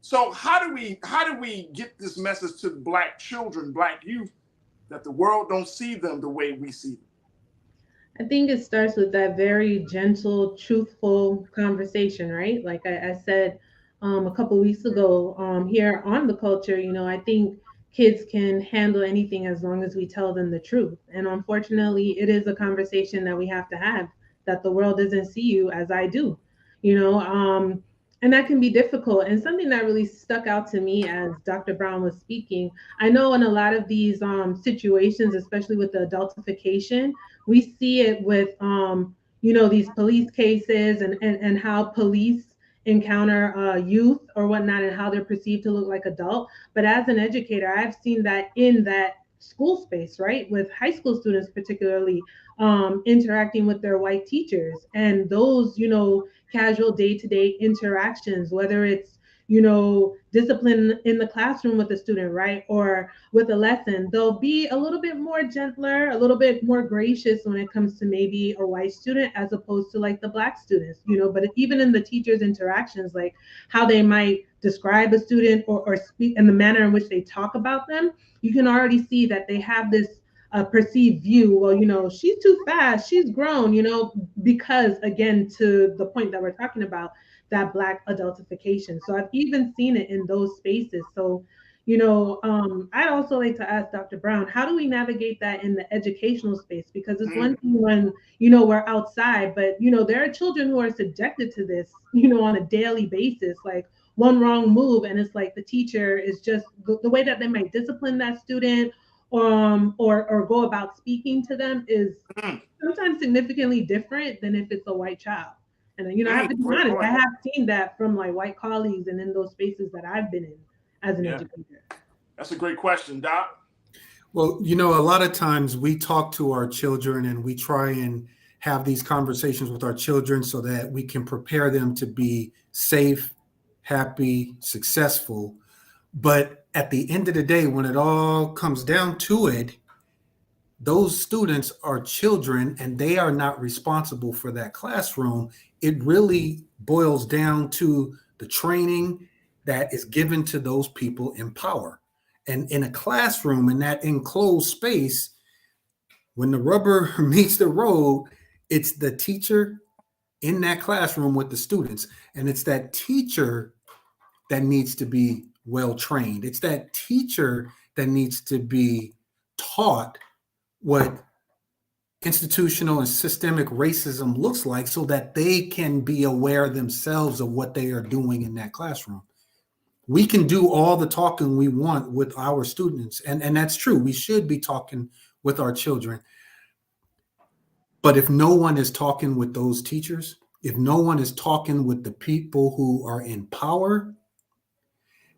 So how do we get this message to Black children, Black youth, that the world don't see them the way we see them? I think it starts with that very gentle, truthful conversation, right? Like I said a couple weeks ago here on The Culture, I think kids can handle anything as long as we tell them the truth. And unfortunately, it is a conversation that we have to have, that the world doesn't see you as I do, and that can be difficult. And something that really stuck out to me as Dr. Brown was speaking, I know in a lot of these situations, especially with the adultification, we see it with, these police cases and how police encounter youth or whatnot and how they're perceived to look like adult. But as an educator, I've seen that in that school space, right? With high school students, particularly interacting with their white teachers, and those, casual day-to-day interactions, whether it's, discipline in the classroom with the student, right? Or with a lesson, they'll be a little bit more gentler, a little bit more gracious when it comes to maybe a white student as opposed to like the Black students, but even in the teachers' interactions, like how they might describe a student or speak and the manner in which they talk about them, you can already see that they have this perceived view. Well, she's too fast, she's grown, because again, to the point that we're talking about, that Black adultification. So I've even seen it in those spaces. So, I'd also like to ask Dr. Brown, how do we navigate that in the educational space? Because it's one thing when, we're outside, but, there are children who are subjected to this, on a daily basis, like one wrong move. And it's like the teacher is just the way that they might discipline that student or go about speaking to them is sometimes significantly different than if it's a white child. And I have to be honest, I have seen that from like white colleagues and in those spaces that I've been in as an educator. That's a great question, Doc. Well, a lot of times we talk to our children and we try and have these conversations with our children so that we can prepare them to be safe, happy, successful. But at the end of the day, when it all comes down to it, those students are children and they are not responsible for that classroom. It really boils down to the training that is given to those people in power. And in a classroom, in that enclosed space, when the rubber meets the road, it's the teacher in that classroom with the students. And it's that teacher that needs to be well trained. It's that teacher that needs to be taught what institutional and systemic racism looks like so that they can be aware themselves of what they are doing in that classroom. We can do all the talking we want with our students, and that's true. We should be talking with our children. But if no one is talking with those teachers, if no one is talking with the people who are in power,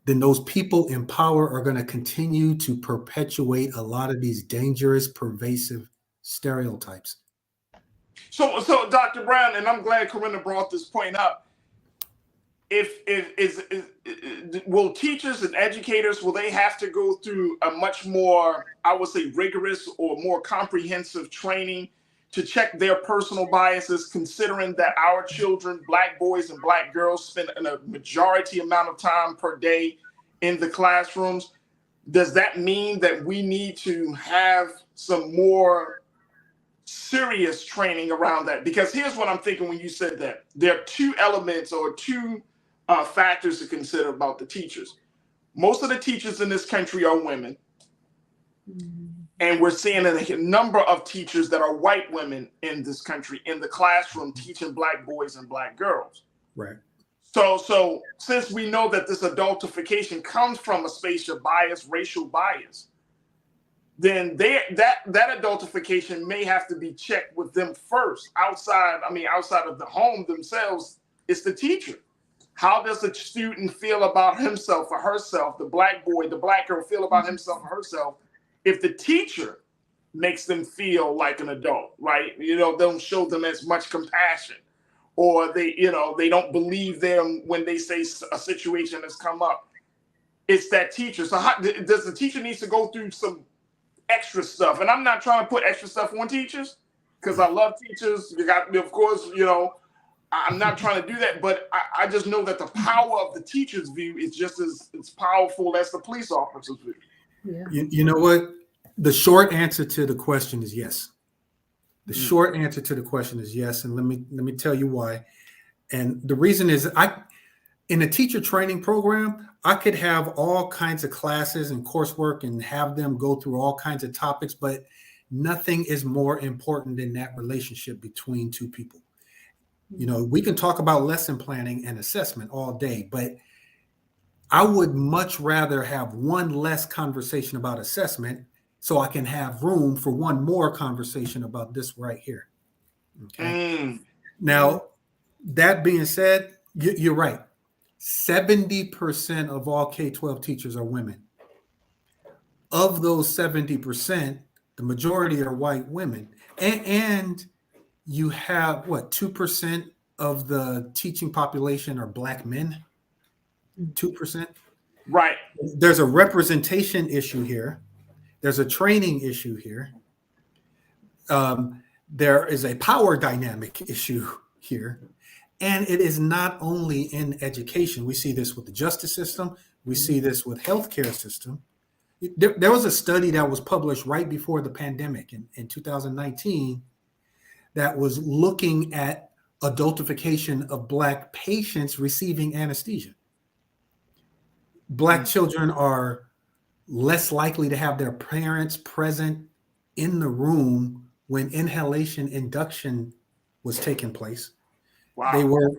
then those people in power are going to continue to perpetuate a lot of these dangerous, pervasive stereotypes. So Dr. Brown, and I'm glad Corinna brought this point up. Will teachers and educators, will they have to go through a much more, I would say, rigorous or more comprehensive training to check their personal biases, considering that our children, Black boys and Black girls, spend a majority amount of time per day in the classrooms? Does that mean that we need to have some more serious training around that? Because here's what I'm thinking when you said that. There are two elements or two factors to consider about the teachers. Most of the teachers in this country are women. And we're seeing a number of teachers that are white women in this country in the classroom teaching Black boys and Black girls. Right. So since we know that this adultification comes from a spatial bias, racial bias, then that adultification may have to be checked with them first. Outside of the home themselves, it's the teacher. How does the student feel about himself or herself, the Black boy, the Black girl feel about himself or herself, if the teacher makes them feel like an adult, right? Don't show them as much compassion, or they don't believe them when they say a situation has come up. It's that teacher. So does the teacher needs to go through some extra stuff? And I'm not trying to put extra stuff on teachers because I love teachers. Of course, I'm not trying to do that, but I just know that the power of the teacher's view is just as powerful as the police officer's view. Yeah. You know what? The short answer to the question is yes. The short answer to the question is yes, and let me tell you why. And the reason is, in a teacher training program, I could have all kinds of classes and coursework and have them go through all kinds of topics, but nothing is more important than that relationship between two people. We can talk about lesson planning and assessment all day, but I would much rather have one less conversation about assessment so I can have room for one more conversation about this right here. Okay. Now, that being said, you're right. 70% of all K-12 teachers are women. Of those 70%, the majority are white women. And you have, 2% of the teaching population are Black men? 2%? Right. There's a representation issue here. There's a training issue here. There is a power dynamic issue here. And it is not only in education. We see this with the justice system. We see this with healthcare system. There was a study that was published right before the pandemic in 2019 that was looking at adultification of Black patients receiving anesthesia. Black children are less likely to have their parents present in the room when inhalation induction was taking place. Wow. They were.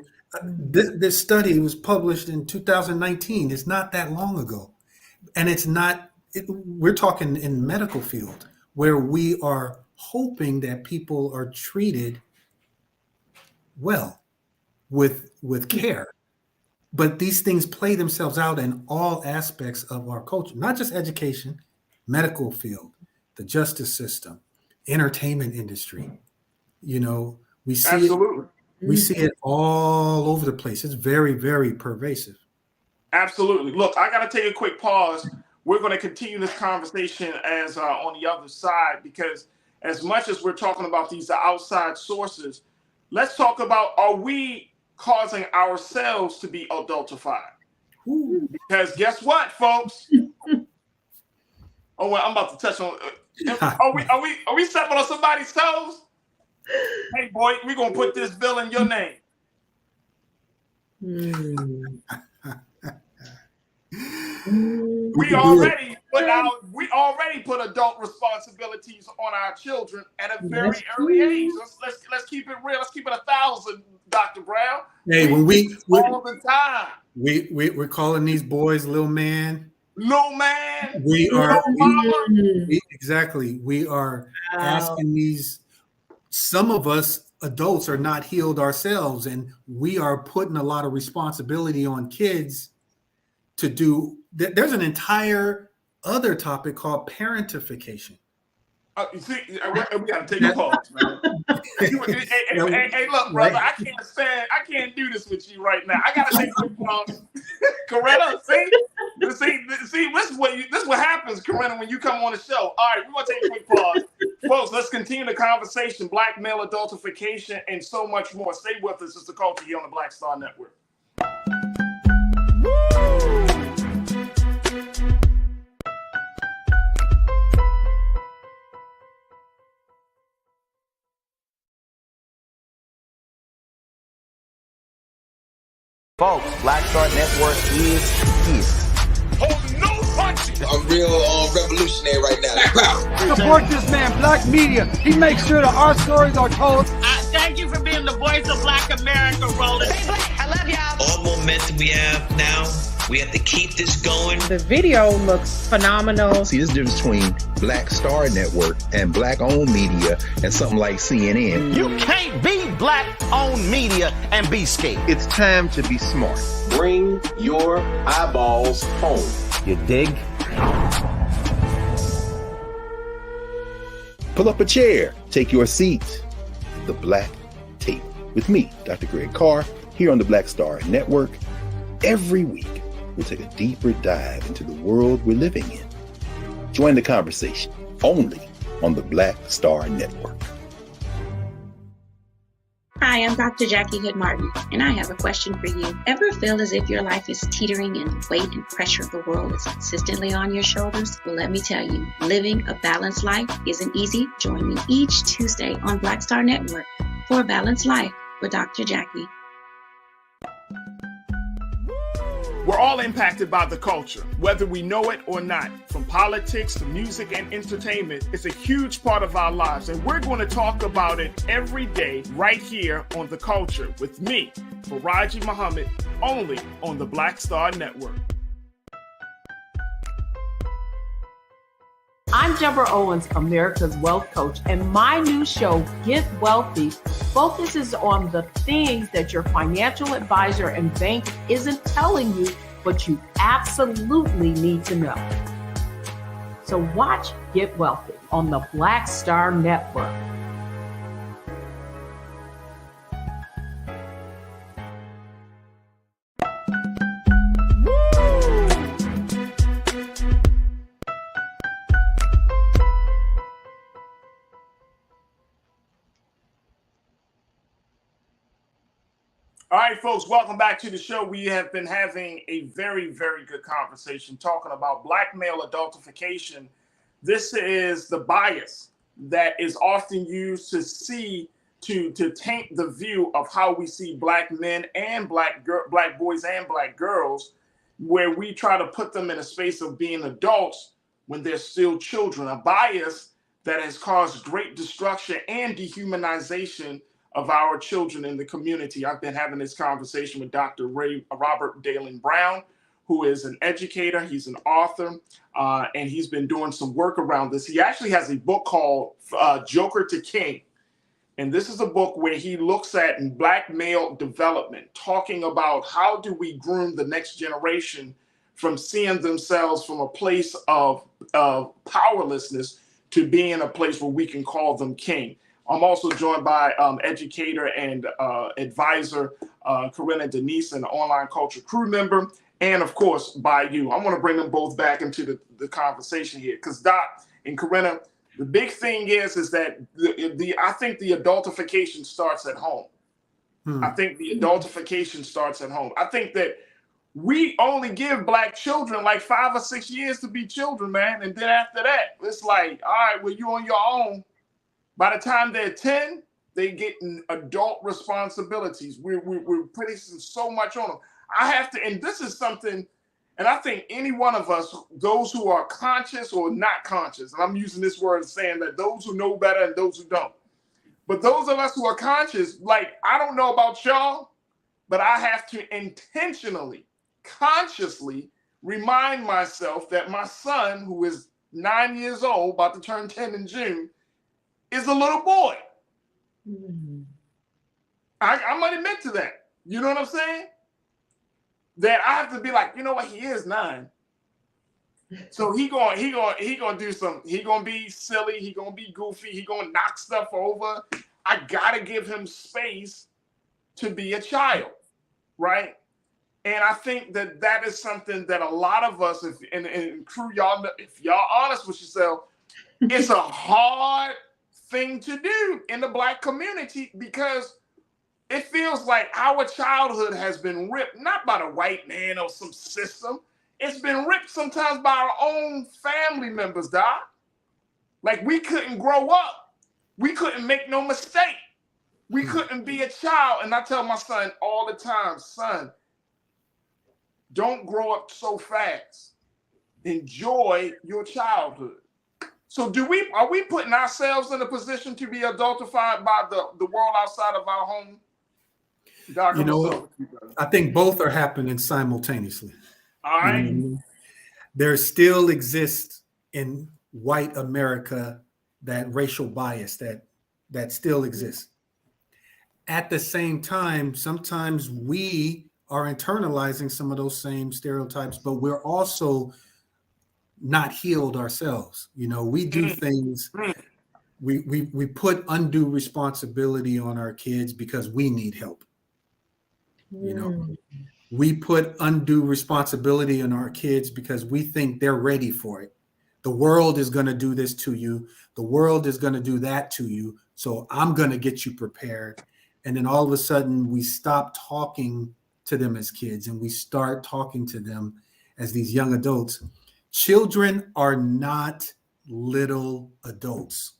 This study was published in 2019. It's not that long ago, and it's not. We're talking in medical field where we are hoping that people are treated well with care. But these things play themselves out in all aspects of our culture, not just education, medical field, the justice system, entertainment industry. We see Absolutely. We see it all over the place. It's very, very pervasive. Absolutely. Look, I got to take a quick pause. We're going to continue this conversation as on the other side, because as much as we're talking about these outside sources, let's talk about, are we causing ourselves to be adultified? Because guess what, folks? Oh, well, I'm about to touch on. Are we stepping on somebody's toes? Hey, boy, we're gonna put this bill in your name. We already put adult responsibilities on our children at a very early age. Let's keep it real. Let's keep it 1,000, Dr. Brown. Hey, all the time. We're calling these boys little man. Little man. We are exactly. We are asking these. Some of us adults are not healed ourselves, and we are putting a lot of responsibility on kids to do. There's an entire other topic called parentification. You see, we got to take a pause, man. Hey, look, brother, I can't do this with you right now. I got to take a pause. Coretta, see, this is what happens, Coretta, when you come on the show. All right, we're gonna take a quick pause. Folks, let's continue the conversation. Black male adultification and so much more. Stay with us. It's the culture here on the Black Star Network. Folks, Black Star Network is here. Oh, no punches! I'm real revolutionary right now. Support this man, Black Media. He makes sure that our stories are told. Thank you for being the voice of Black America, Roland. Stay black. I love y'all. All momentum we have now, we have to keep this going. The video looks phenomenal. See, this difference between Black Star Network and Black-owned media and something like CNN. You can't be Black-owned media and be scared. It's time to be smart. Bring your eyeballs home. You dig? Pull up a chair. Take your seat. The Black Tape with me, Dr. Greg Carr, here on the Black Star Network. Every week, we'll take a deeper dive into the world we're living in. Join the conversation only on the Black Star Network. Hi, I'm Dr. Jackie Hood Martin, and I have a question for you. Ever feel as if your life is teetering and the weight and pressure of the world is consistently on your shoulders? Well, let me tell you, living a balanced life isn't easy. Join me each Tuesday on Black Star Network for a Balanced Life with Dr. Jackie. We're all impacted by the culture, whether we know it or not. From politics to music and entertainment, it's a huge part of our lives, and we're going to talk about it every day right here on The Culture with me, Farajii Muhammad, only on the Black Star Network. I'm Deborah Owens, America's Wealth Coach, and my new show, Get Wealthy, focuses on the things that your financial advisor and bank isn't telling you, but you absolutely need to know. So watch Get Wealthy on the Black Star Network. All right, folks, welcome back to the show. We have been having a very, very good conversation talking about black male adultification. This is the bias that is often used to taint the view of how we see black men and black boys and black girls, where we try to put them in a space of being adults when they're still children. A bias that has caused great destruction and dehumanization of our children in the community. I've been having this conversation with Dr. Robert Dalen Brown, who is an educator. He's an author, and he's been doing some work around this. He actually has a book called Joker to King. And this is a book where he looks at black male development, talking about how do we groom the next generation from seeing themselves from a place of powerlessness to being in a place where we can call them king. I'm also joined by educator and advisor Corinna Denise, an online culture crew member, and of course by you. I want to bring them both back into the conversation here, because Doc and Corinna, the big thing is that I think the adultification starts at home. I think the adultification starts at home. I think that we only give black children like 5 or 6 years to be children, man, and then after that, it's like, all right, well, you're on your own. By the time they're 10, they get adult responsibilities. We're putting so much on them. I have to, and this is something, and I think any one of us, those who are conscious or not conscious, and I'm using this word saying that those who know better and those who don't, but those of us who are conscious, like, I don't know about y'all, but I have to intentionally, consciously remind myself that my son, who is 9 years old, about to turn 10 in June, is a little boy. Mm-hmm. I'm gonna admit to that. You know what I'm saying? That I have to be like, you know what? He is 9, so he gonna do some. He gonna be silly. He gonna be goofy. He gonna knock stuff over. I gotta give him space to be a child, right? And I think that is something that a lot of us, and crew, y'all, if y'all honest with yourself, it's a hard thing to do in the Black community, because it feels like our childhood has been ripped, not by the white man or some system. It's been ripped sometimes by our own family members, Doc. Like, we couldn't grow up. We couldn't make no mistake. We couldn't be a child. And I tell my son all the time, son, don't grow up so fast. Enjoy your childhood. So are we putting ourselves in a position to be adultified by the world outside of our home? Doc, You know what? I think both are happening simultaneously. All right. There still exists in white America that racial bias that still exists. At the same time, sometimes we are internalizing some of those same stereotypes, but we're also not healed ourselves. You know, we do things, we put undue responsibility on our kids because we need help. You know, we put undue responsibility on our kids because we think they're ready for it. The world is going to do this to you. The world is going to do that to you. So I'm going to get you prepared. And then all of a sudden we stop talking to them as kids and we start talking to them as these young adults. Children are not little adults.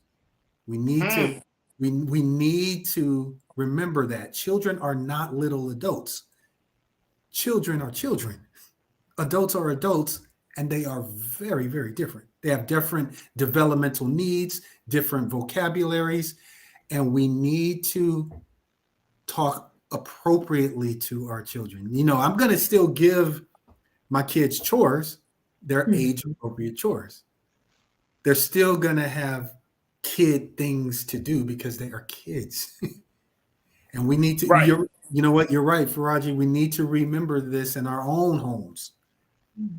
We need to we need to remember that children are not little adults. Children are children. Adults are adults, and they are very, very different. They have different developmental needs, different vocabularies, and we need to talk appropriately to our children. You know, I'm going to still give my kids chores. They're age-appropriate chores. They're still going to have kid things to do because they are kids. And we need to, you know what, you're right, Farajii, we need to remember this in our own homes.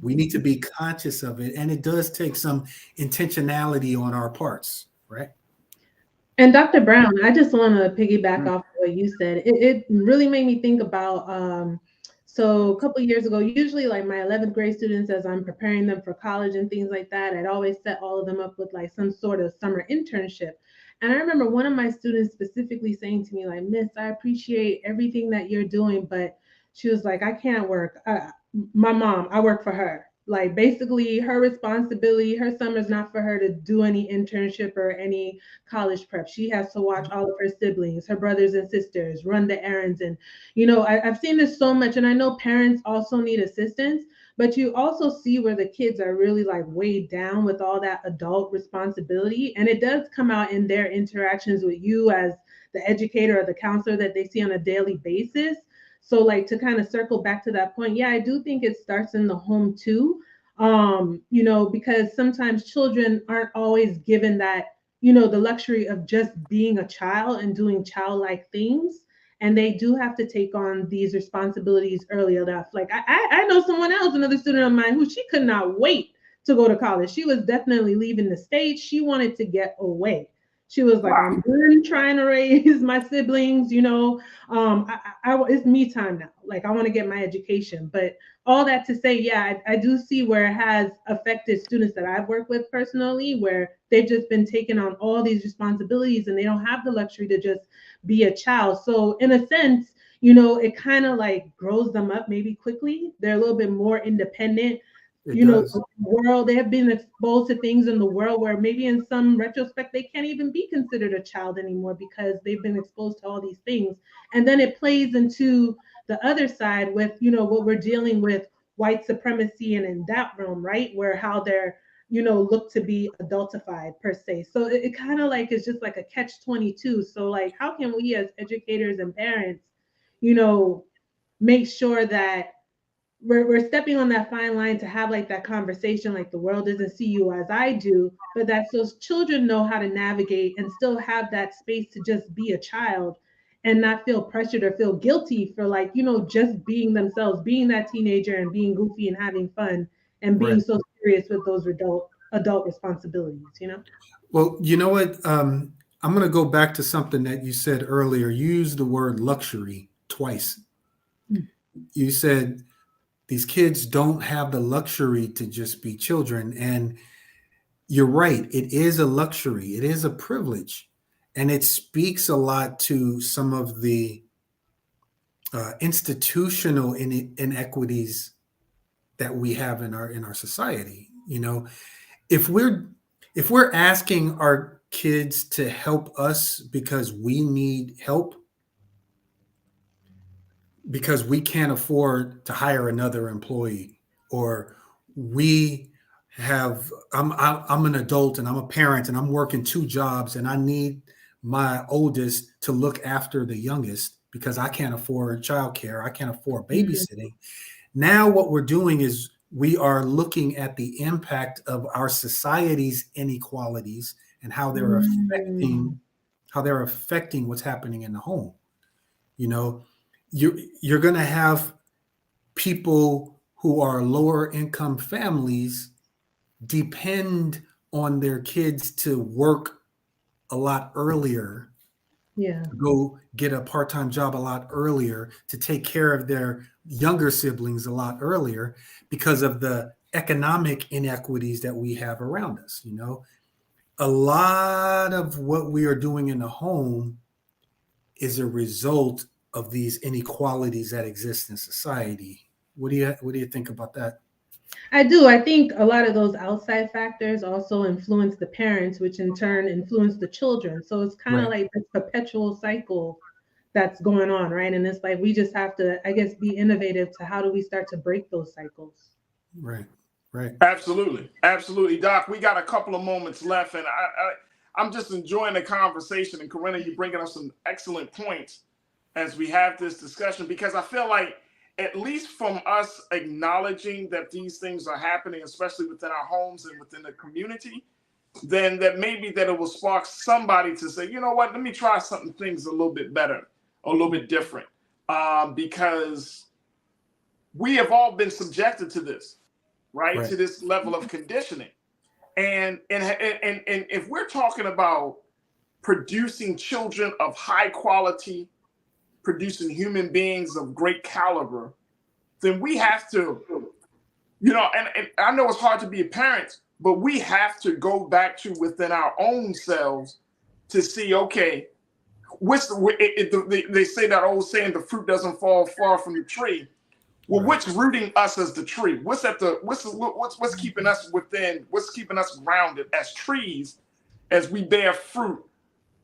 We need to be conscious of it. And it does take some intentionality on our parts, right? And Dr. Brown, I just want to piggyback off what you said. It really made me think about, so a couple of years ago, usually like my 11th grade students, as I'm preparing them for college and things like that, I'd always set all of them up with like some sort of summer internship. And I remember one of my students specifically saying to me, like, Miss, I appreciate everything that you're doing, but she was like, I can't work. My mom, I work for her. Like, basically her responsibility, her summer's not for her to do any internship or any college prep. She has to watch all of her siblings, her brothers and sisters, run the errands. And, you know, I've seen this so much, and I know parents also need assistance, but you also see where the kids are really like weighed down with all that adult responsibility. And it does come out in their interactions with you as the educator or the counselor that they see on a daily basis. So like, to kind of circle back to that point, yeah, I do think it starts in the home too, you know, because sometimes children aren't always given that, you know, the luxury of just being a child and doing childlike things. And they do have to take on these responsibilities early enough. Like I know someone else, another student of mine, who she could not wait to go to college. She was definitely leaving the state. She wanted to get away. She was like, I'm done trying to raise my siblings, you know, it's me time now. Like, I want to get my education. But all that to say, yeah, I do see where it has affected students that I've worked with personally, where they've just been taking on all these responsibilities and they don't have the luxury to just be a child. So in a sense, you know, it kind of like grows them up maybe quickly. They're a little bit more independent. You know, the world, they have been exposed to things in the world where maybe in some retrospect, they can't even be considered a child anymore because they've been exposed to all these things. And then it plays into the other side with, you know, what we're dealing with, white supremacy and in that realm, right? Where how they're, you know, look to be adultified per se. So it kind of like is just like a catch-22. So like, how can we as educators and parents, you know, make sure that we're stepping on that fine line to have like that conversation, like the world doesn't see you as I do, but that those children know how to navigate and still have that space to just be a child and not feel pressured or feel guilty for like, you know, just being themselves, being that teenager and being goofy and having fun and being so serious with those adult responsibilities, you know? Well, you know what? I'm going to go back to something that you said earlier. You used the word luxury twice. You said, these kids don't have the luxury to just be children. And you're right. It is a luxury. It is a privilege. And it speaks a lot to some of the institutional inequities that we have in our society. You know, if we're asking our kids to help us because we need help, because we can't afford to hire another employee, or I'm an adult and I'm a parent and I'm working 2 jobs and I need my oldest to look after the youngest because I can't afford childcare, I can't afford babysitting. Now what we're doing is we are looking at the impact of our society's inequalities and how they're affecting what's happening in the home. You know, you're going to have people who are lower income families depend on their kids to work a lot earlier, to go get a part-time job a lot earlier, to take care of their younger siblings a lot earlier because of the economic inequities that we have around us. You know, a lot of what we are doing in the home is a result of these inequalities that exist in society. What do you think about that? I do. I think a lot of those outside factors also influence the parents, which in turn influence the children. So it's kind of like this perpetual cycle that's going on, right? And it's like we just have to, I guess, be innovative to how do we start to break those cycles. Right. Absolutely. Doc, we got a couple of moments left, and I'm just enjoying the conversation. And Corinna, you're bringing us some excellent points as we have this discussion, because I feel like, at least from us acknowledging that these things are happening, especially within our homes and within the community, then that maybe that it will spark somebody to say, you know what, let me try things a little bit better, a little bit different, because we have all been subjected to this, right? To this level of conditioning. And if we're talking about producing children of high quality, producing human beings of great caliber, then we have to, you know, and I know it's hard to be a parent, but we have to go back to within our own selves to see, okay, they say that old saying, the fruit doesn't fall far from the tree. Well, what's rooting us as the tree? What's keeping us what's keeping us grounded as trees as we bear fruit,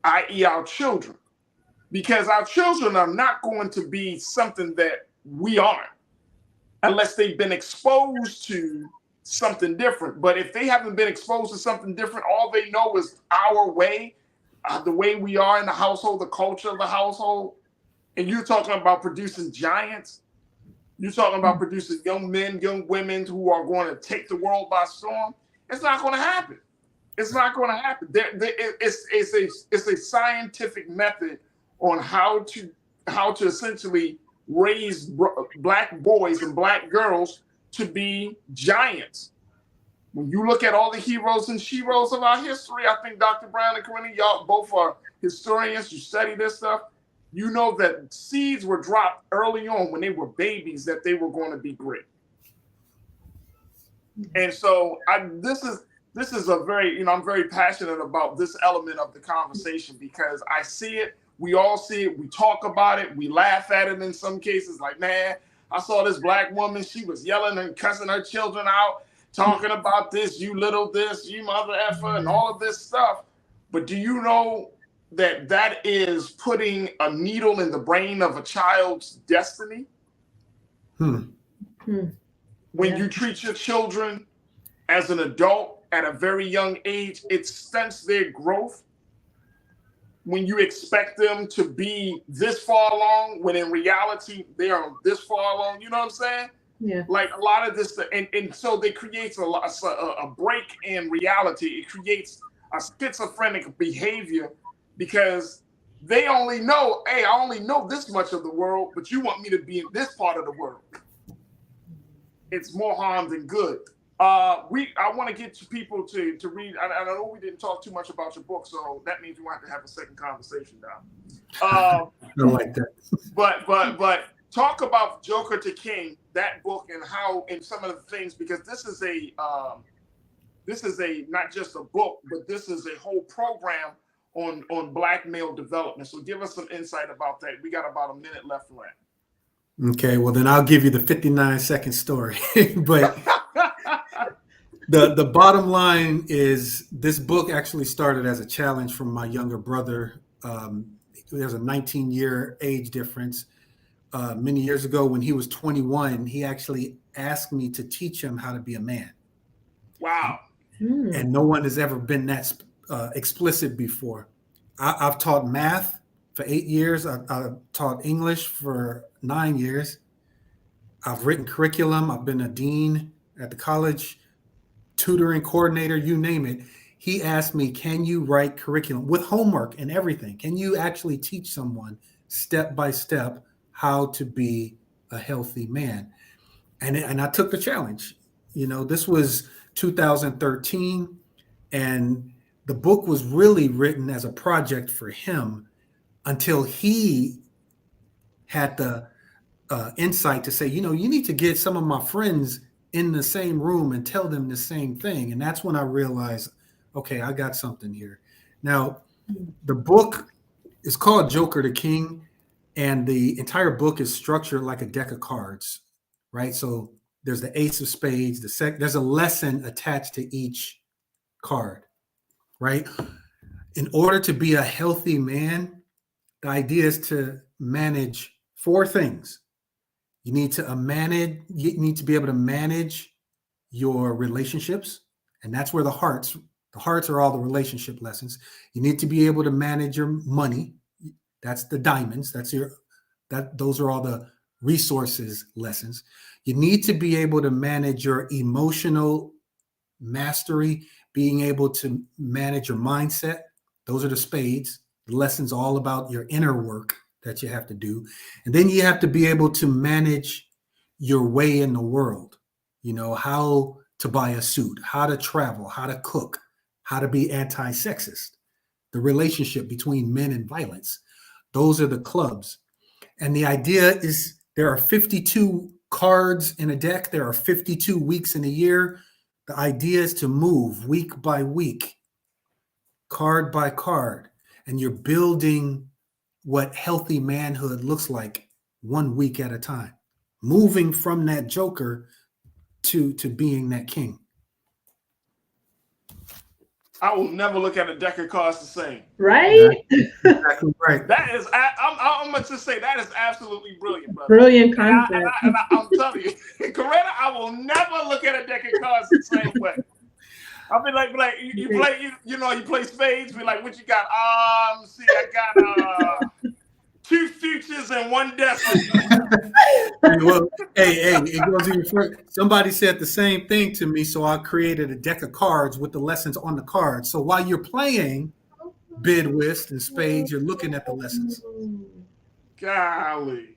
i.e. our children? Because our children are not going to be something that we aren't unless they've been exposed to something different. But if they haven't been exposed to something different, all they know is our way, the way we are in the household, the culture of the household. And you're talking about producing giants. You're talking about producing young men, young women who are going to take the world by storm. It's not going to happen. It's not going to happen. It's a scientific method on how to essentially raise Black boys and Black girls to be giants. When you look at all the heroes and sheroes of our history, I think Dr. Brown and Corinna, y'all both are historians, you study this stuff. You know that seeds were dropped early on when they were babies that they were going to be great. And so this is a very, I'm very passionate about this element of the conversation because I see it. We all see it. We talk about it. We laugh at it in some cases. Like, man, I saw this Black woman. She was yelling and cussing her children out, talking about this, you little this, you mother effer, and all of this stuff. But do you know that is putting a needle in the brain of a child's destiny? When you treat your children as an adult at a very young age, it stunts their growth. When you expect them to be this far along, when in reality they are this far along, you know what I'm saying? Yeah. Like a lot of this, and so they create a break in reality. It creates a schizophrenic behavior because they only know, hey, I only know this much of the world, but you want me to be in this part of the world. It's more harm than good. I want to get to people to read. I know we didn't talk too much about your book, so that means we want to have a second conversation now. I like that. But talk about Joker to King, that book, and how, and some of the things, because this is a not just a book, but this is a whole program on Black male development. So give us some insight about that. We got about a minute left for that. Okay, well then I'll give you the 59-second story. But the bottom line is this book actually started as a challenge from my younger brother. There's a 19-year age difference. Many years ago when he was 21, he actually asked me to teach him how to be a man. Wow. And no one has ever been that explicit before. I've taught math for 8 years. I've taught English for 9 years. I've written curriculum. I've been a dean at the college, tutoring coordinator, you name it. He asked me, can you write curriculum with homework and everything? Can you actually teach someone step by step how to be a healthy man? And I took the challenge. You know, this was 2013, and the book was really written as a project for him until he had the insight to say, you know, you need to get some of my friends in the same room and tell them the same thing. And that's when I realized, okay, I got something here. Now, the book is called Joker the King, and the entire book is structured like a deck of cards, right? So there's the ace of spades, there's a lesson attached to each card, right? In order to be a healthy man, the idea is to manage 4 things. You need to be able to manage your relationships, and that's where the hearts are all the relationship lessons. You need to be able to manage your money. That's the diamonds. Those are all the resources lessons. You need to be able to manage your emotional mastery, being able to manage your mindset. Those are the spades. The lessons all about your inner work that you have to do. And then you have to be able to manage your way in the world. You know, how to buy a suit, how to travel, how to cook, how to be anti-sexist, the relationship between men and violence. Those are the clubs. And the idea is there are 52 cards in a deck. There are 52 weeks in a year. The idea is to move week by week, card by card, and you're building what healthy manhood looks like 1 week at a time, moving from that joker to being that king. I will never look at a deck of cards the same. Right? Exactly right. That is, I'm going to just say that is absolutely brilliant, brother. Brilliant concept. And I'm telling you, Coretta, I will never look at a deck of cards the same way. I'll be like you play, you play spades. Be like, what you got? See, I got 2 futures and 1 destiny. Well, hey, it goes even further. Somebody said the same thing to me, so I created a deck of cards with the lessons on the cards. So while you're playing bid, whist, and spades, you're looking at the lessons. Golly.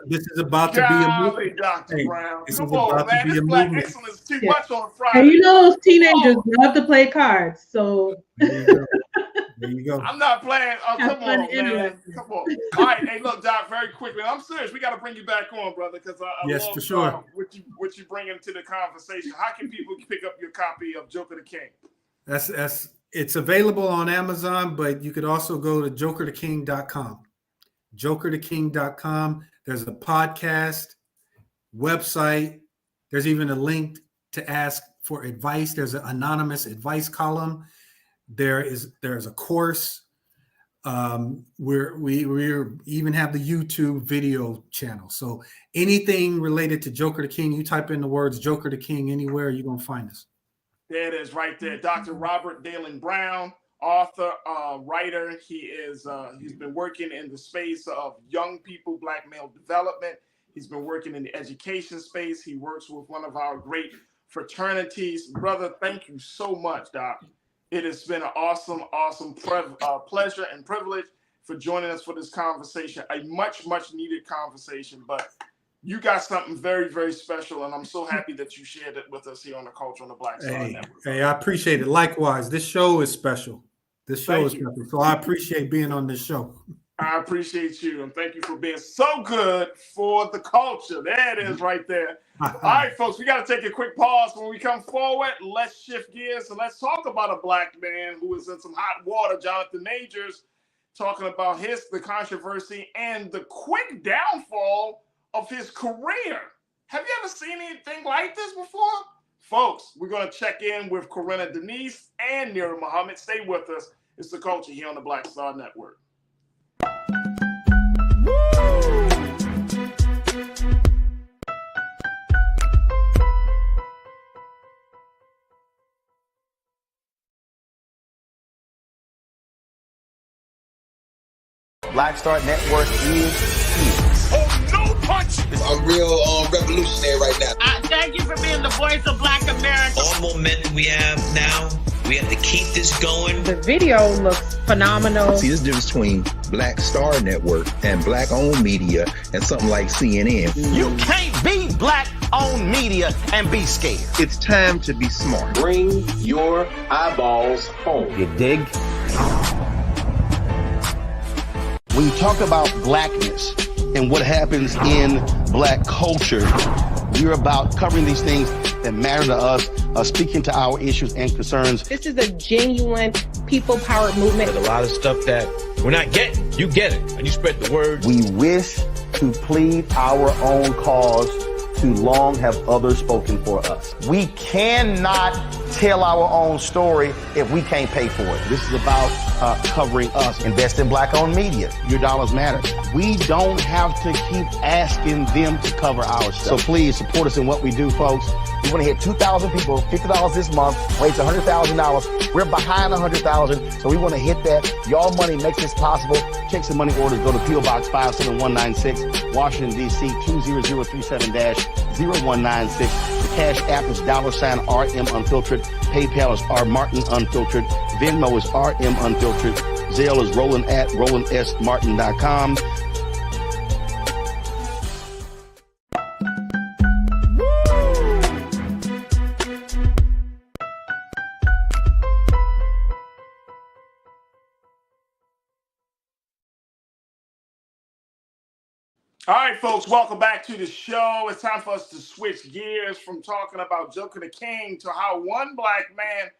This is about to be a movie. Dr. Brown. This Come is on, about man. to be This a Black movie. excellence too much on Friday. And you know those teenagers love to play cards, so there you go. I'm not playing. Oh, Have come fun on, man. anyway. Come on. All right, hey, look, Doc, very quickly. I'm serious. We got to bring you back on, brother, because I Yes, love for sure. what you bring into the conversation. How can people pick up your copy of Joker the King? It's available on Amazon, but you could also go to jokertheking.com. jokertheking.com. There's a podcast, website. There's even a link to ask for advice. There's an anonymous advice column. There's a course. We even have the YouTube video channel. So anything related to Joker the King, you type in the words Joker the King anywhere, you're gonna find us. There it is, right there. Dr. Robert Dalen Brown, author, writer. He's been working in the space of young people, Black male development. He's been working in the education space. He works with one of our great fraternities. Brother, thank you so much, Doc. It has been an awesome pleasure and privilege for joining us for this conversation, a much needed conversation, but you got something very, very special, and I'm so happy that you shared it with us here on the Culture on the Black Star Network. Hey, I appreciate it. Likewise, this show is special. So I appreciate being on this show. I appreciate you, and thank you for being so good for the culture. There it is right there. All right, folks, we got to take a quick pause. When we come forward, let's shift gears and let's talk about a black man who is in some hot water, Jonathan Majors, talking about the controversy and the quick downfall of his career. Have you ever seen anything like this before? Folks, we're going to check in with Corinna Denise and Nira Muhammad. Stay with us. It's The Culture here on the Black Star Network. Black Star Network is here. Oh, no punch! I'm real revolutionary right now. Thank you for being the voice of Black America. All momentum we have now, we have to keep this going. The video looks phenomenal. See, this difference between Black Star Network and black-owned media and something like CNN. You can't be black-owned media and be scared. It's time to be smart. Bring your eyeballs home. You dig? When you talk about blackness and what happens in black culture, we're about covering these things that matter to us, speaking to our issues and concerns. This is a genuine people-powered movement. There's a lot of stuff that we're not getting. You get it, and you spread the word. We wish to plead our own cause. Too long have others spoken for us. We cannot tell our own story if we can't pay for it. This is about covering us. Invest in black-owned media. Your dollars matter. We don't have to keep asking them to cover our stuff. So please support us in what we do, folks. We want to hit 2,000 people, $50 this month, raise $100,000. We're behind 100,000, so we want to hit that. Your money makes this possible. Check some money orders. Go to P.O. Box 57196, Washington, D.C. 20037-0196. The Cash App is $RM Unfiltered. PayPal is R Martin Unfiltered. Venmo is RM Unfiltered. Zelle is Roland at RolandSMartin.com. All right, folks, welcome back to the show. It's time for us to switch gears from talking about Joker the King to how one black man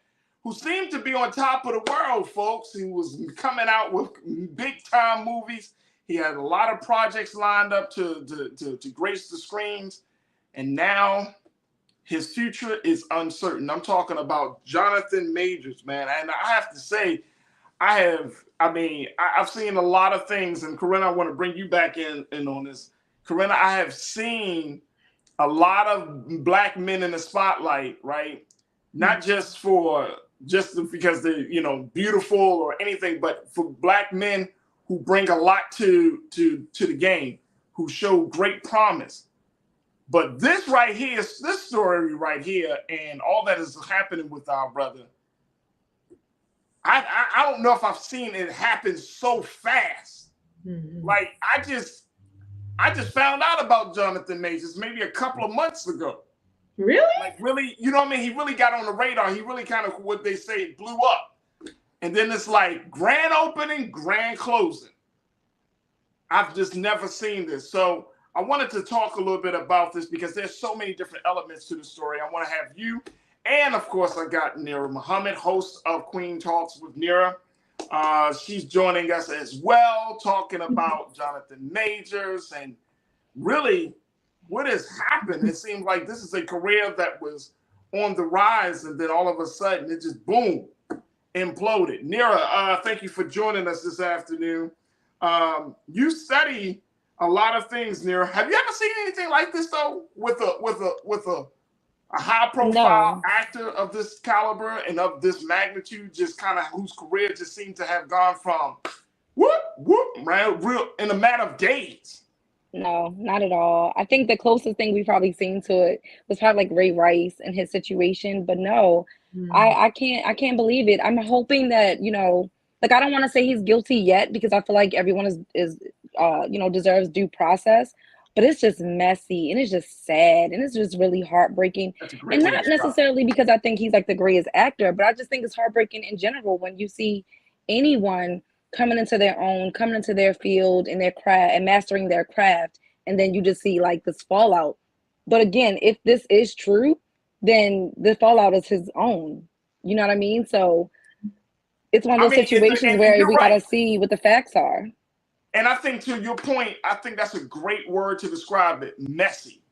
who seemed to be on top of the world, folks, he was coming out with big-time movies. He had a lot of projects lined up to grace the screens, and now his future is uncertain. I'm talking about Jonathan Majors, man, and I have to say, I've seen a lot of things, and Corinna, I want to bring you back in on this. Corinna, I have seen a lot of black men in the spotlight, right? Not just because they're, beautiful or anything, but for black men who bring a lot to the game, who show great promise. But this story right here, and all that is happening with our brother, I don't know if I've seen it happen so fast. Mm-hmm. Like I just found out about Jonathan Majors maybe a couple of months ago. Really? Like really, you know what I mean? He really got on the radar. He really kind of, what they say, blew up. And then it's like grand opening, grand closing. I've just never seen this. So I wanted to talk a little bit about this because there's so many different elements to the story. I want to have you. And of course, I got Nira Muhammad, host of Queen Talks with Nira. She's joining us as well, talking about Jonathan Majors and really what has happened. It seems like this is a career that was on the rise, and then all of a sudden it just boom, imploded. Nira, thank you for joining us this afternoon. You study a lot of things, Nira. Have you ever seen anything like this though, with a high-profile actor of this caliber and of this magnitude, just kind of whose career just seemed to have gone from real in a matter of days? No, not at all. I think the closest thing we've probably seen to it was probably like Ray Rice and his situation, but no, I can't believe it. I'm hoping that, like, I don't want to say he's guilty yet because I feel like everyone is deserves due process. But it's just messy and it's just sad and it's just really heartbreaking. And not necessarily because I think he's like the greatest actor, but I just think it's heartbreaking in general when you see anyone coming into their own, coming into their field and their craft and mastering their craft. And then you just see like this fallout. But again, if this is true, then the fallout is his own. You know what I mean? So it's one of those situations where we got to see what the facts are. And I think, to your point, I think that's a great word to describe it: messy.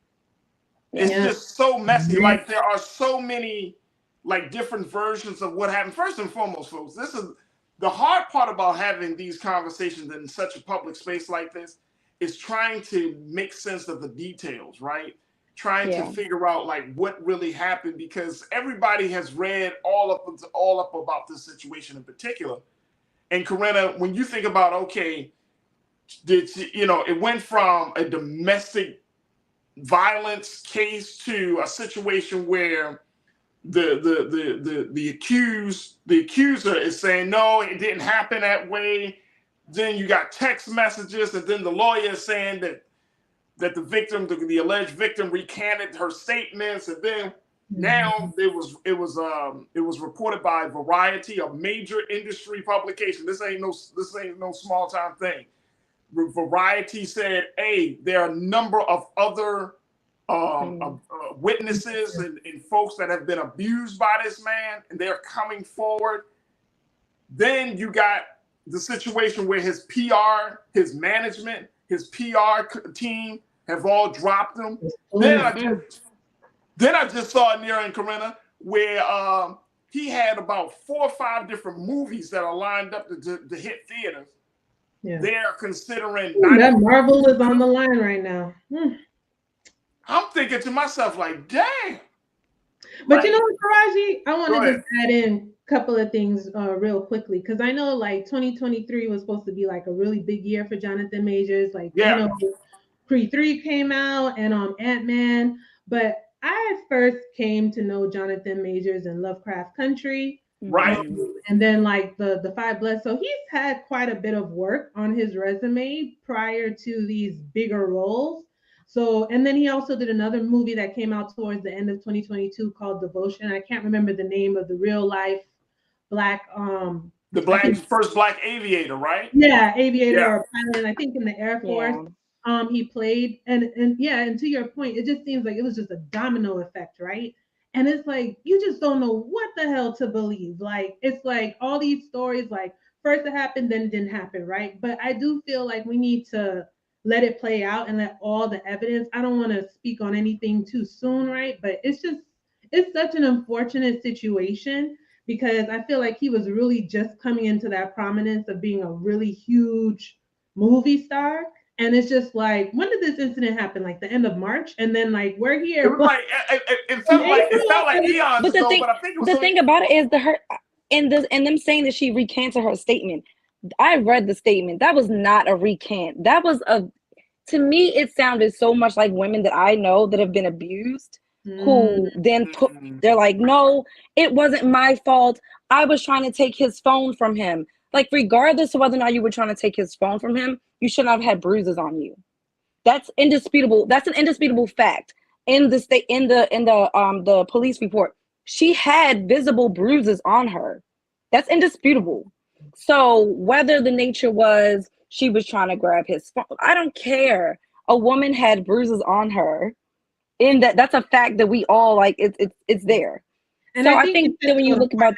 It's just so messy. Like, there are so many like different versions of what happened. First and foremost, folks, this is the hard part about having these conversations in such a public space like this, is trying to make sense of the details, right? Trying to figure out like what really happened, because everybody has read all up about this situation in particular. And Corinna, when you think about, okay, it went from a domestic violence case to a situation where the accuser is saying, no, it didn't happen that way. Then you got text messages, and then the lawyer is saying that the victim, the alleged victim, recanted her statements, and then now it was reported by Variety, a major industry publication. This ain't no small time thing. Variety said, hey, there are a number of other witnesses and folks that have been abused by this man, and they're coming forward. Then you got the situation where his PR, his management, his PR team have all dropped him. Then I just saw Nira and Corinna where he had about 4 or 5 different movies that are lined up to hit theaters. Yeah. They're considering that Marvel is on the line right now. I'm thinking to myself, like, dang. But you know what, Farajii? I wanted to add in a couple of things real quickly, because I know like 2023 was supposed to be like a really big year for Jonathan Majors. Like, Creed 3 came out and Ant-Man. But I first came to know Jonathan Majors in Lovecraft Country. Right. And then like the Five Bloods. So he's had quite a bit of work on his resume prior to these bigger roles. So, and then he also did another movie that came out towards the end of 2022 called Devotion. I can't remember the name of the real life black first black aviator, right? Yeah, aviator or pilot, I think in the Air Force. He played, and to your point, it just seems like it was just a domino effect, right? And it's like you just don't know what the hell to believe. Like, it's like all these stories, like first it happened, then it didn't happen, right? But I do feel like we need to let it play out and let all the evidence. I don't want to speak on anything too soon, right? But it's such an unfortunate situation, because I feel like he was really just coming into that prominence of being a really huge movie star. And it's just like, when did this incident happen? Like the end of March, and then like we're here. It was like it felt like eons ago. But I think the thing about it is and them saying that she recanted her statement. I read the statement. That was not a recant. That was to me, it sounded so much like women that I know that have been abused, who then they're like, no, it wasn't my fault. I was trying to take his phone from him. Like, regardless of whether or not you were trying to take his phone from him, you should not have had bruises on you. That's indisputable. That's an indisputable fact. In the police report, she had visible bruises on her. That's indisputable. So whether the nature was she was trying to grab his phone, I don't care. A woman had bruises on her. That's a fact that we all like. It's there. And so I think that when you look about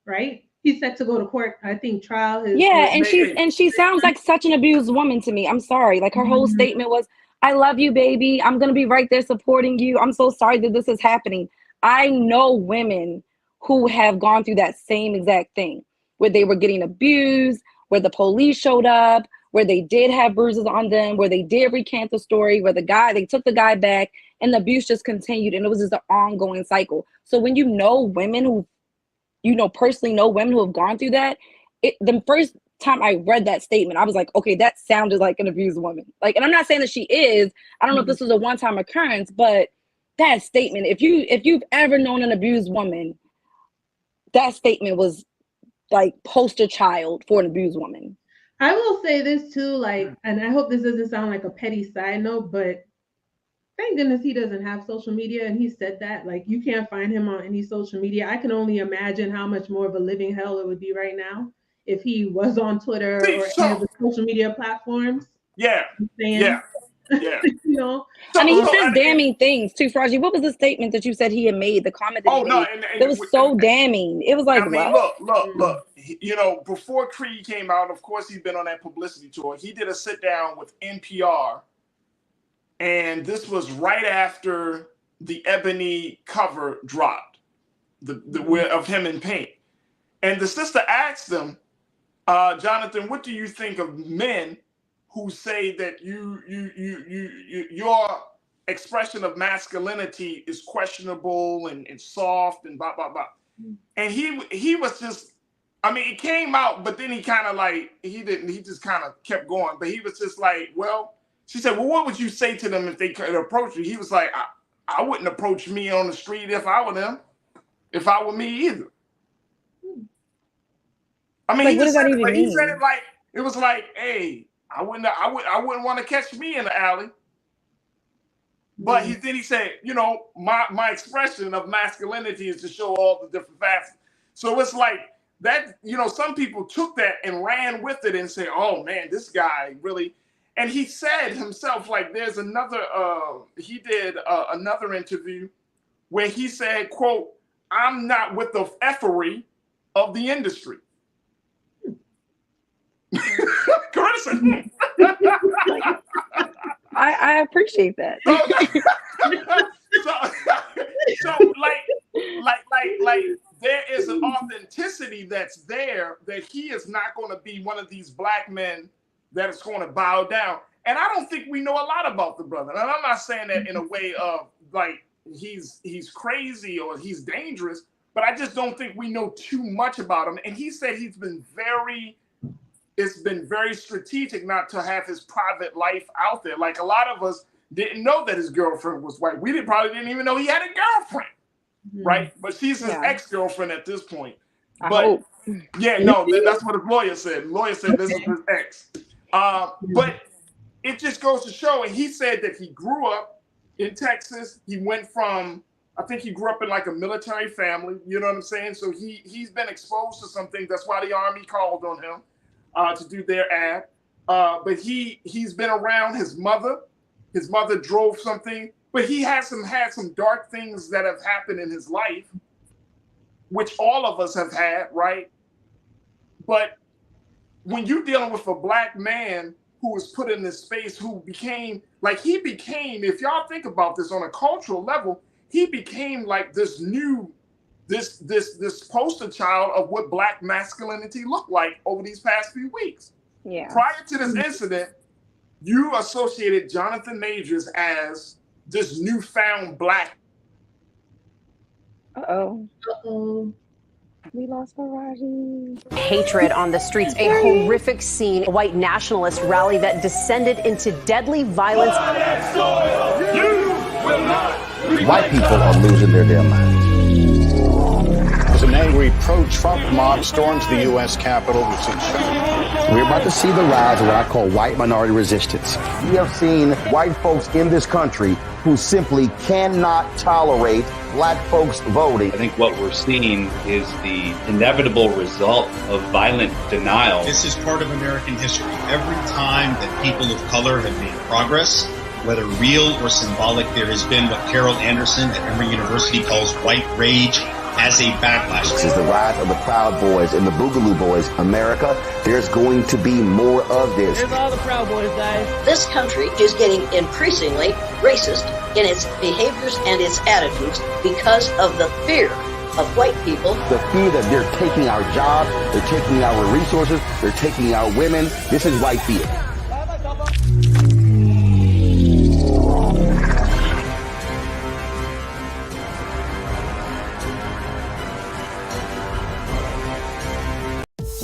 right. He's set to go to court. I think trial is and she sounds like such an abused woman to me. I'm sorry. Like her whole statement was, I love you, baby. I'm gonna be right there supporting you. I'm so sorry that this is happening. I know women who have gone through that same exact thing, where they were getting abused, where the police showed up, where they did have bruises on them, where they did recant the story, where they took the guy back, and the abuse just continued, and it was just an ongoing cycle. So when you know women who personally know women who have gone through that, the first time I read that statement, I was like, okay, that sounded like an abused woman. Like, and I'm not saying that she is. I don't know if this was a one-time occurrence, but that statement, if you've ever known an abused woman, that statement was like poster child for an abused woman. I will say this too, like, and I hope this doesn't sound like a petty side note, but thank goodness he doesn't have social media. And he said that, like, you can't find him on any social media. I can only imagine how much more of a living hell it would be right now if he was on Twitter or any of the social media platforms. Yeah. Yeah. You know, I mean, he says damning things too, Farajii. What was the statement that you said he had made? The comment that he made that was so damning. It was like, I mean, look. You know, before Creed came out, of course, he's been on that publicity tour. He did a sit down with NPR, and this was right after the Ebony cover dropped, of him in paint. And the sister asked him, Jonathan, what do you think of men who say that your expression of masculinity is questionable and soft and blah blah blah? And he was just, I mean, it came out, but then he kind of like he just kind of kept going. But he was just like, well, she said, well, what would you say to them if they could approach you? He was like, I wouldn't approach me on the street if I were them, if I were me either. I mean, like, what does that even mean? He said it like it was like, hey, I wouldn't want to catch me in the alley. But then he said, you know, my expression of masculinity is to show all the different facets. So it's like that, you know, some people took that and ran with it and said, oh man, this guy really. And he said himself, like, there's another, he did another interview where he said, quote, I'm not with the effery of the industry. I appreciate that. So like there is an authenticity that's there that he is not going to be one of these black men that is going to bow down. And I don't think we know a lot about the brother. And I'm not saying that in a way of like he's crazy or he's dangerous, but I just don't think we know too much about him. And he said it's been very strategic not to have his private life out there. Like a lot of us didn't know that his girlfriend was white. We probably didn't even know he had a girlfriend, right? But she's his ex-girlfriend at this point. But that's what his lawyer said. The lawyer said this is his ex. But it just goes to show, and he said that he grew up in Texas. He went from, I think he grew up in like a military family, you know what I'm saying? So he's been exposed to some things. That's why the Army called on him to do their ad. But he's been around his mother. His mother drove something, but he had some dark things that have happened in his life, which all of us have had, right? But when you're dealing with a black man who was put in this space, who became, if y'all think about this on a cultural level, he became like this poster child of what black masculinity looked like over these past few weeks. Yeah. Prior to this incident, you associated Jonathan Majors as this newfound black. Uh-oh. We lost Farajii. Hatred on the streets, a horrific scene. A white nationalist rally that descended into deadly violence. White people are losing their damn minds. As an angry pro-Trump mob storms the U.S. Capitol, we've seen We're about to see the rise of what I call white minority resistance. We have seen white folks in this country who simply cannot tolerate black folks voting. I think what we're seeing is the inevitable result of violent denial. This is part of American history. Every time that people of color have made progress, whether real or symbolic, there has been what Carol Anderson at Emory University calls white rage as a backlash. This is the rise of the Proud Boys and the Boogaloo Boys. America, there's going to be more of this. Here's all the Proud Boys, guys. This country is getting increasingly racist in its behaviors and its attitudes because of the fear of white people. The fear that they're taking our jobs, they're taking our resources, they're taking our women. This is white fear.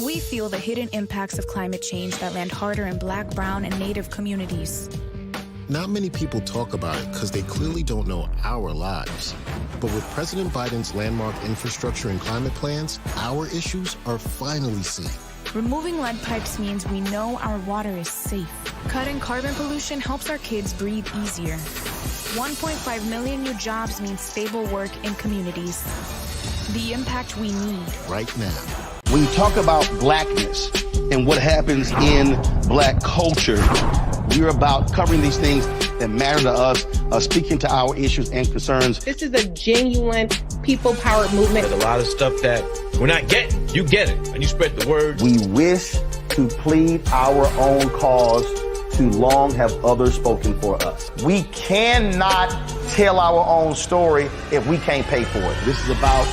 We feel the hidden impacts of climate change that land harder in Black, Brown, and Native communities. Not many people talk about it because they clearly don't know our lives. But with President Biden's landmark infrastructure and climate plans, our issues are finally seen. Removing lead pipes means we know our water is safe. Cutting carbon pollution helps our kids breathe easier. 1.5 million new jobs means stable work in communities. The impact we need. Right now. When you talk about blackness and what happens in black culture, we're about covering these things that matter to us, speaking to our issues and concerns. This is a genuine people-powered movement. There's a lot of stuff that we're not getting. You get it, and you spread the word. We wish to plead our own cause to long have others spoken for us. We cannot tell our own story if we can't pay for it. This is about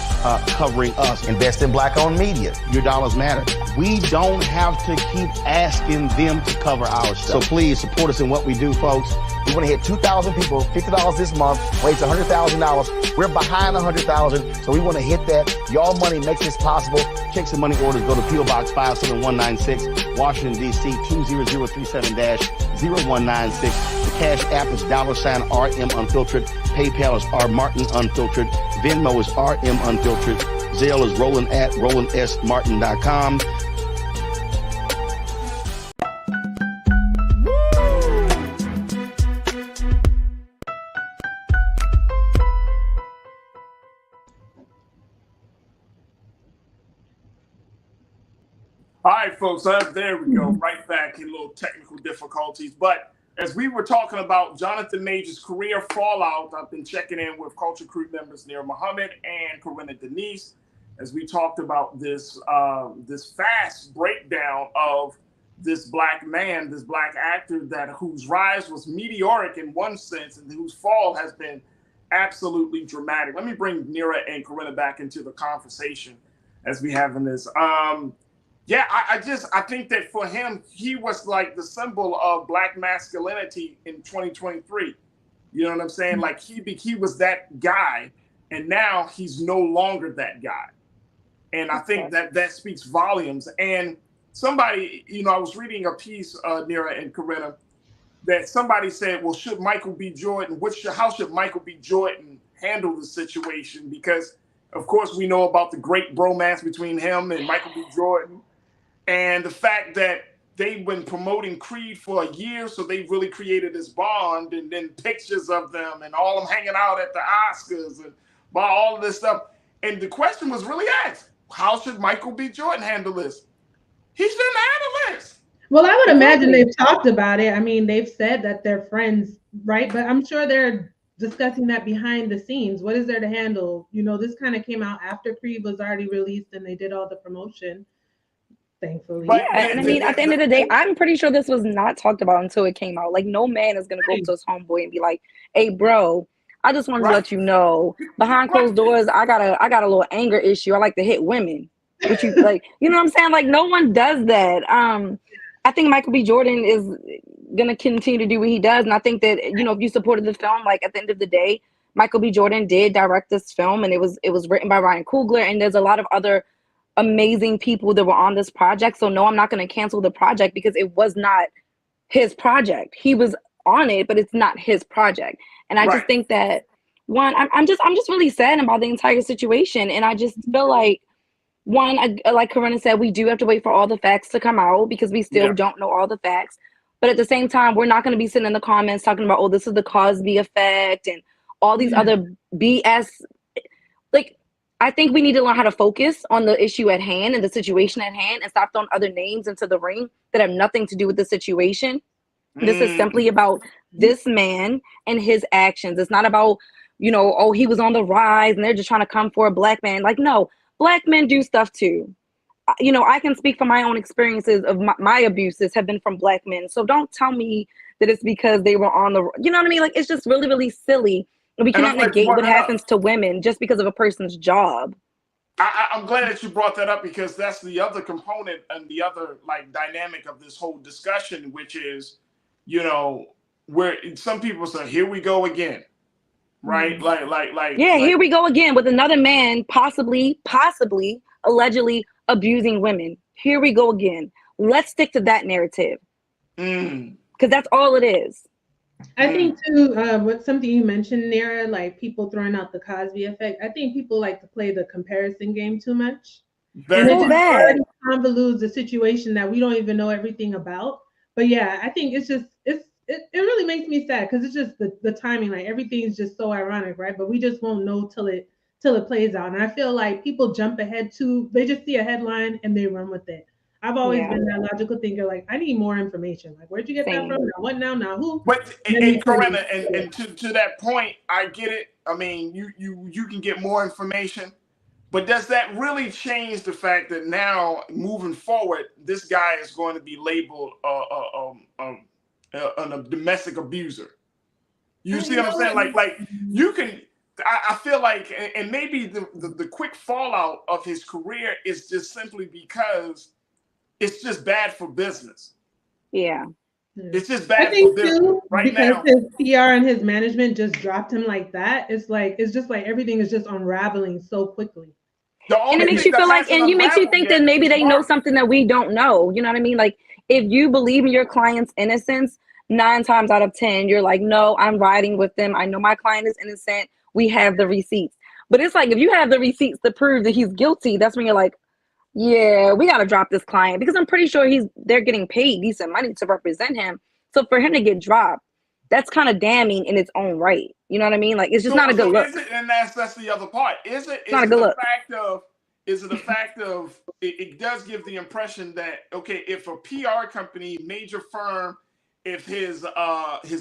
covering us. Invest in black-owned media. Your dollars matter. We don't have to keep asking them to cover our stuff. So please support us in what we do, folks. We want to hit 2,000 people, $50 this month, raise $100,000. We're behind 100,000, so we want to hit that. Y'all money makes this possible. Check some money orders. Go to P.O. Box 57196, Washington, D.C. 20037-0196. The Cash App is $RM Unfiltered. PayPal is R Martin Unfiltered. Venmo is RM Unfiltered. Zelle is Roland@RolandSMartin.com. All right, folks, there we go. Right back in little technical difficulties. But as we were talking about Jonathan Major's career fallout, I've been checking in with Culture Crew members Nir Muhammad and Corinna Denise as we talked about this this fast breakdown of this black man, this black actor whose rise was meteoric in one sense and whose fall has been absolutely dramatic. Let me bring Nira and Corinna back into the conversation as we have in this. Yeah, I think that for him, he was like the symbol of black masculinity in 2023. You know what I'm saying? Like he was that guy, and now he's no longer that guy. And I think that speaks volumes. And somebody, I was reading a piece, Nira and Corinna, that somebody said, well, should Michael B. Jordan, how should Michael B. Jordan handle the situation? Because, of course, we know about the great bromance between him and Michael B. Jordan. And the fact that they've been promoting Creed for a year, so they've really created this bond, and then pictures of them and all of them hanging out at the Oscars and by all of this stuff. And the question was really asked, how should Michael B. Jordan handle this? He shouldn't handle this. Well, I would imagine they've talked about it. I mean, they've said that they're friends, right? But I'm sure they're discussing that behind the scenes. What is there to handle? This kind of came out after Creed was already released and they did all the promotion. Thankfully. Yeah, and I mean, at the end of the day, I'm pretty sure this was not talked about until it came out. Like, no man is gonna go up to his homeboy and be like, "Hey, bro, I just wanted to let you know, behind closed doors, I got a little anger issue. I like to hit women." Which you like, you know what I'm saying? Like, no one does that. I think Michael B. Jordan is gonna continue to do what he does, and I think that if you supported the film, like at the end of the day, Michael B. Jordan did direct this film, and it was written by Ryan Coogler, and there's a lot of other amazing people that were on this project. So no, I'm not going to cancel the project because it was not his project. He was on it, but it's not his project. And I just think that I'm just really sad about the entire situation. And I just feel like like Corinna said, we do have to wait for all the facts to come out because we still don't know all the facts. But at the same time, we're not going to be sitting in the comments talking about, oh, this is the Cosby effect and all these other BS. Like, I think we need to learn how to focus on the issue at hand and the situation at hand and stop throwing other names into the ring that have nothing to do with the situation. This is simply about this man and his actions. It's not about, oh, he was on the rise and they're just trying to come for a black man. Like, no, black men do stuff too. I can speak from my own experiences of my abuses have been from black men. So don't tell me that it's because they were on the, you know what I mean? Like, it's just really, really silly. We cannot negate what happens to women just because of a person's job. I'm glad that you brought that up because that's the other component and the other dynamic of this whole discussion, which is, where some people say, here we go again. Right? Here we go again with another man possibly, allegedly abusing women. Here we go again. Let's stick to that narrative. Because that's all it is. I think too, what something you mentioned, Nira, like people throwing out the Cosby effect. I think people like to play the comparison game too much. And it just already convolutes the situation that we don't even know everything about. But yeah, I think it really makes me sad because it's just the timing, like everything's just so ironic, right? But we just won't know till till it plays out. And I feel like people jump ahead they just see a headline and they run with it. I've always been that logical thinker. Like, I need more information. Like, where'd you get that from? Now, what now? Now who? But and Corinna, and to that point, I get it. I mean, you can get more information, but does that really change the fact that now moving forward, this guy is going to be labeled a domestic abuser? You see what I'm saying? Like you can. I feel like, and maybe the quick fallout of his career is just simply because it's just bad for business. Yeah. It's just bad for business too, right because now. His PR and his management just dropped him like that. It's just like everything is just unraveling so quickly. And it makes you feel like, and you makes you think that maybe they know something that we don't know. You know what I mean? Like, if you believe in your client's innocence, 9 times out of 10, you're like, no, I'm riding with them. I know my client is innocent. We have the receipts. But it's like, if you have the receipts to prove that he's guilty, that's when you're like, yeah, we got to drop this client, because I'm pretty sure they're getting paid decent money to represent him. So for him to get dropped, that's kind of damning in its own right. You know what I mean? Like, it's just not a good look. And that's the other part. Is it the fact of it does give the impression that, okay, if a PR company, major firm, if his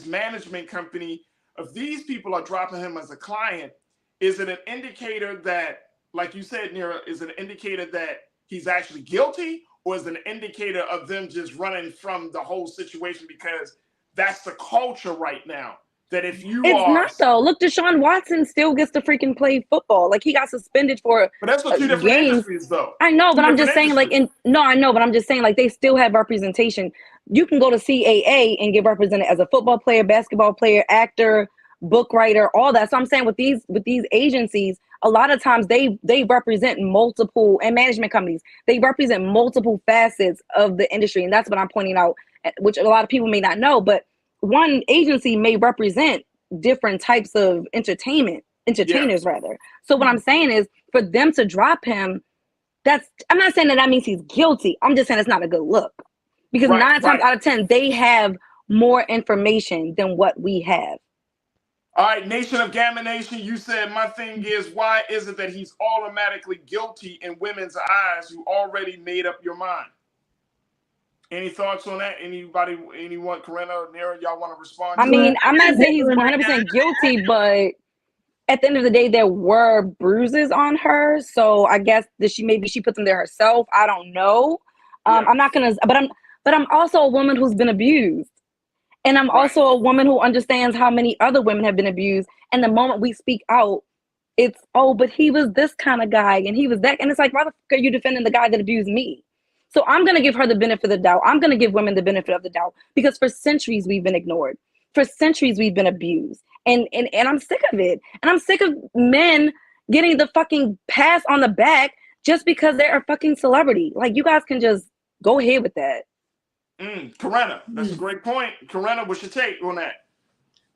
management company, if these people are dropping him as a client, is it an indicator that, like you said, Nira, is it an indicator that he's actually guilty, or is it an indicator of them just running from the whole situation because that's the culture right now? That if you It's not though. Look, Deshaun Watson still gets to freaking play football. Like, he got suspended for but that's what 2 different industries though. I know, but I'm just saying, like, I know, but I'm just saying, like, they still have representation. You can go to CAA and get represented as a football player, basketball player, actor, book writer, all that. So I'm saying with these agencies, a lot of times they represent multiple, and management companies, they represent multiple facets of the industry. And that's what I'm pointing out, which a lot of people may not know, but one agency may represent different types of entertainers rather. So what I'm saying is, for them to drop him, I'm not saying that means he's guilty. I'm just saying it's not a good look, because 9 times out of 10, they have more information than what we have. All right, Nation of Gamma Nation, you said, my thing is, why is it that he's automatically guilty in women's eyes? You already made up your mind. Any thoughts on that? Anyone, Corinna or Nira, y'all want to respond? I mean, I'm not saying he's 100% guilty, but at the end of the day, there were bruises on her. So I guess that she put them there herself. I don't know. I'm not gonna, but I'm also a woman who's been abused. And I'm also a woman who understands how many other women have been abused. And the moment we speak out, it's, oh, but he was this kind of guy and he was that. And it's like, why the fuck are you defending the guy that abused me? So I'm going to give her the benefit of the doubt. I'm going to give women the benefit of the doubt, because for centuries we've been ignored. For centuries we've been abused. And I'm sick of it. And I'm sick of men getting the fucking pass on the back just because they're a fucking celebrity. Like, you guys can just go ahead with that. Corinna, that's a great point. Corinna, what's your take on that?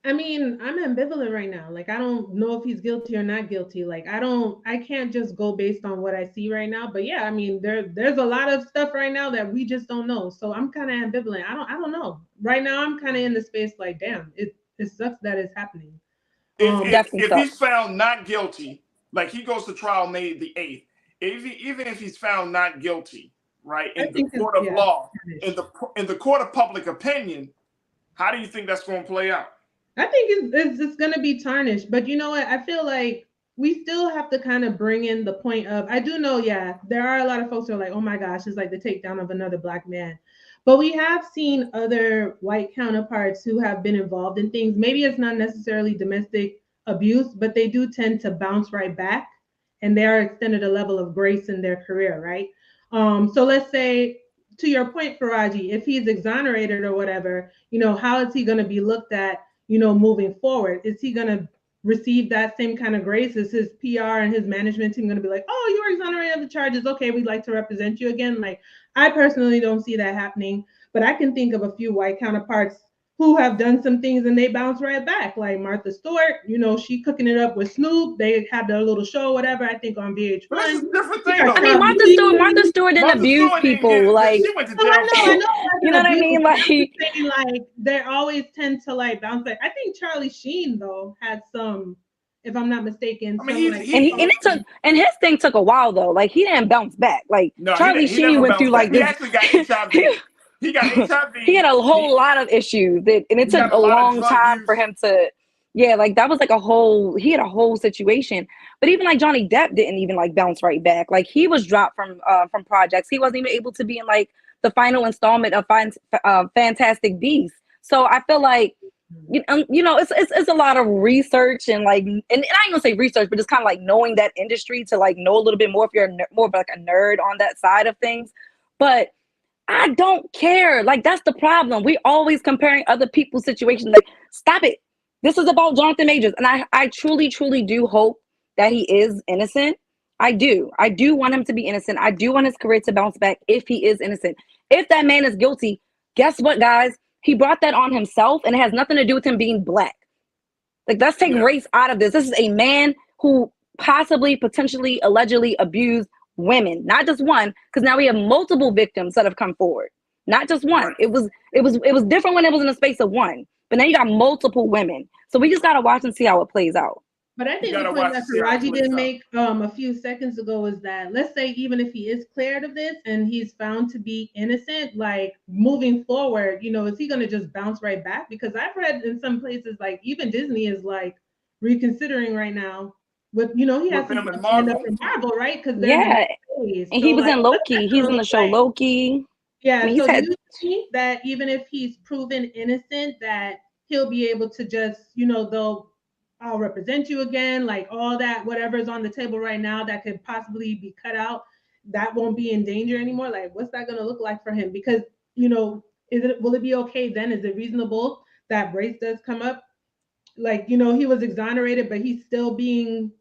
I mean, I'm ambivalent right now. Like, I don't know if he's guilty or not guilty. Like, I can't just go based on what I see right now. But yeah, I mean, there's a lot of stuff right now that we just don't know. So I'm kind of ambivalent. I don't know. Right now, I'm kind of in the space like, damn, it sucks that it's happening. If he's found not guilty, like he goes to trial May the 8th, even if he's found not guilty, right, in the court of law, in the court of public opinion, how do you think that's going to play out? I think it's going to be tarnished. But you know what? I feel like we still have to kind of bring in the point of, I do know, there are a lot of folks who are like, oh my gosh, it's like the takedown of another Black man. But we have seen other white counterparts who have been involved in things. Maybe it's not necessarily domestic abuse, but they do tend to bounce right back, and they are extended a level of grace in their career, right? So let's say, to your point, Farajii, if he's exonerated or whatever, how is he going to be looked at, moving forward? Is he going to receive that same kind of grace? Is his PR and his management team going to be like, oh, you were exonerated of the charges, okay, we'd like to represent you again? Like, I personally don't see that happening, but I can think of a few white counterparts who have done some things and they bounce right back, like Martha Stewart. She cooking it up with Snoop. They had their little show, whatever, I think on VH1. That's a different thing. I mean, Martha Stewart didn't abuse people. Like, she went to jail. You know what I mean? Like, they always tend to like bounce back. I think Charlie Sheen though had some if I'm not mistaken. I mean, and his thing took a while though. Like he didn't bounce back. Like no, Charlie he Sheen went through like this. this. He actually got HIV. He got HIV. He had a whole lot of issues and it took a long time for him to. Yeah, like that was like he had a whole situation. But even like Johnny Depp didn't even like bounce right back. Like he was dropped from projects. He wasn't even able to be in like the final installment of Fantastic Beasts. So I feel like it's a lot of research and like, and I ain't gonna say research, but just kind of like knowing that industry to like know a little bit more if you're more of like a nerd on that side of things. But I don't care. Like that's the problem. We always comparing other people's situations. Like stop it. This is about Jonathan Majors. And I truly, truly do hope that he is innocent. I do want him to be innocent. I do want his career to bounce back if he is innocent. If that man is guilty, guess what, guys? He brought that on himself and it has nothing to do with him being Black. Like, let's take race out of this. This is a man who possibly, potentially, allegedly abused women. Not just one, because now we have multiple victims that have come forward. Not just one. Right. It was different when it was in the space of one. But now you got multiple women. So we just got to watch and see how it plays out. But I think the point that Farajii didn't make a few seconds ago is that, let's say even if he is cleared of this and he's found to be innocent, like moving forward, is he going to just bounce right back? Because I've read in some places, like even Disney is like reconsidering right now with, he has to stand up in Marvel, right? Because and he was in Loki. He's in the show Loki. Yeah, I mean, so do you think that even if he's proven innocent, that he'll be able to just, I'll represent you again, like all that, whatever's on the table right now that could possibly be cut out, that won't be in danger anymore? Like, what's that going to look like for him? Because, will it be okay then? Is it reasonable that Brace does come up? Like, he was exonerated, but he's still being,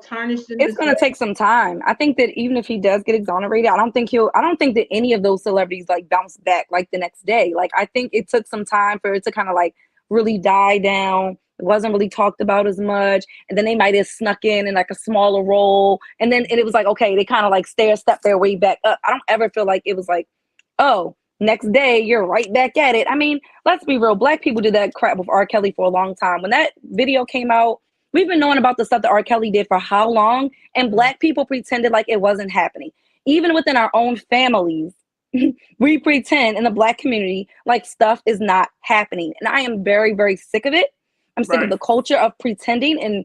tarnished. It's going to take some time. I think that even if he does get exonerated, I don't think that any of those celebrities like bounce back like the next day. Like, I think it took some time for it to kind of like really die down. It wasn't really talked about as much. And then they might have snuck in like a smaller role. And then it was like, okay, they kind of like step their way back up. I don't ever feel like it was like, oh, next day you're right back at it. I mean, let's be real. Black people did that crap with R. Kelly for a long time. When that video came out, we've been knowing about the stuff that R. Kelly did for how long? And Black people pretended like it wasn't happening. Even within our own families, we pretend in the Black community like stuff is not happening. And I am very, very sick of it. I'm sick of the culture of pretending, and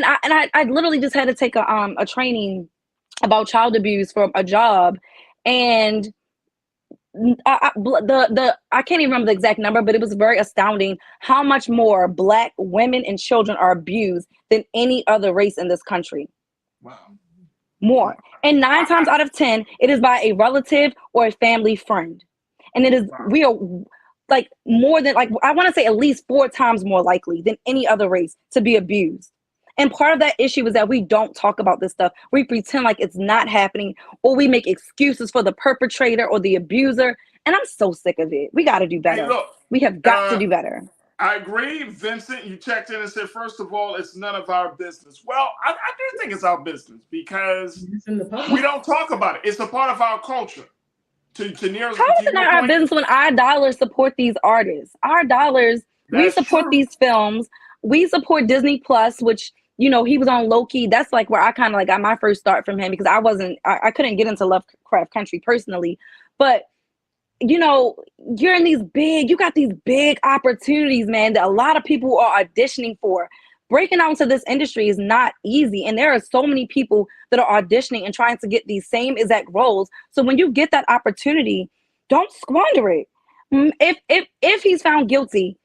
I literally just had to take a training about child abuse for a job, and I can't even remember the exact number, but it was very astounding how much more Black women and children are abused than any other race in this country. Wow. More. And 9 times out of 10, it is by a relative or a family friend. And it is, we are like more than, like, I want to say at least 4 times more likely than any other race to be abused. And part of that issue is that we don't talk about this stuff. We pretend like it's not happening, or we make excuses for the perpetrator or the abuser. And I'm so sick of it. We got to do better. Hey, look, we have got to do better. I agree. Vincent, you checked in and said, first of all, it's none of our business. Well, I do think it's our business because we don't talk about it. It's a part of our culture. How is it not our business when our dollars support these artists? Our dollars, we support these films. We support Disney Plus, which, he was on Loki. That's like where I kind of like got my first start from him, because I couldn't get into Lovecraft Country personally. But, you got these big opportunities, man, that a lot of people are auditioning for. Breaking out into this industry is not easy. And there are so many people that are auditioning and trying to get these same exact roles. So when you get that opportunity, don't squander it. If he's found guilty,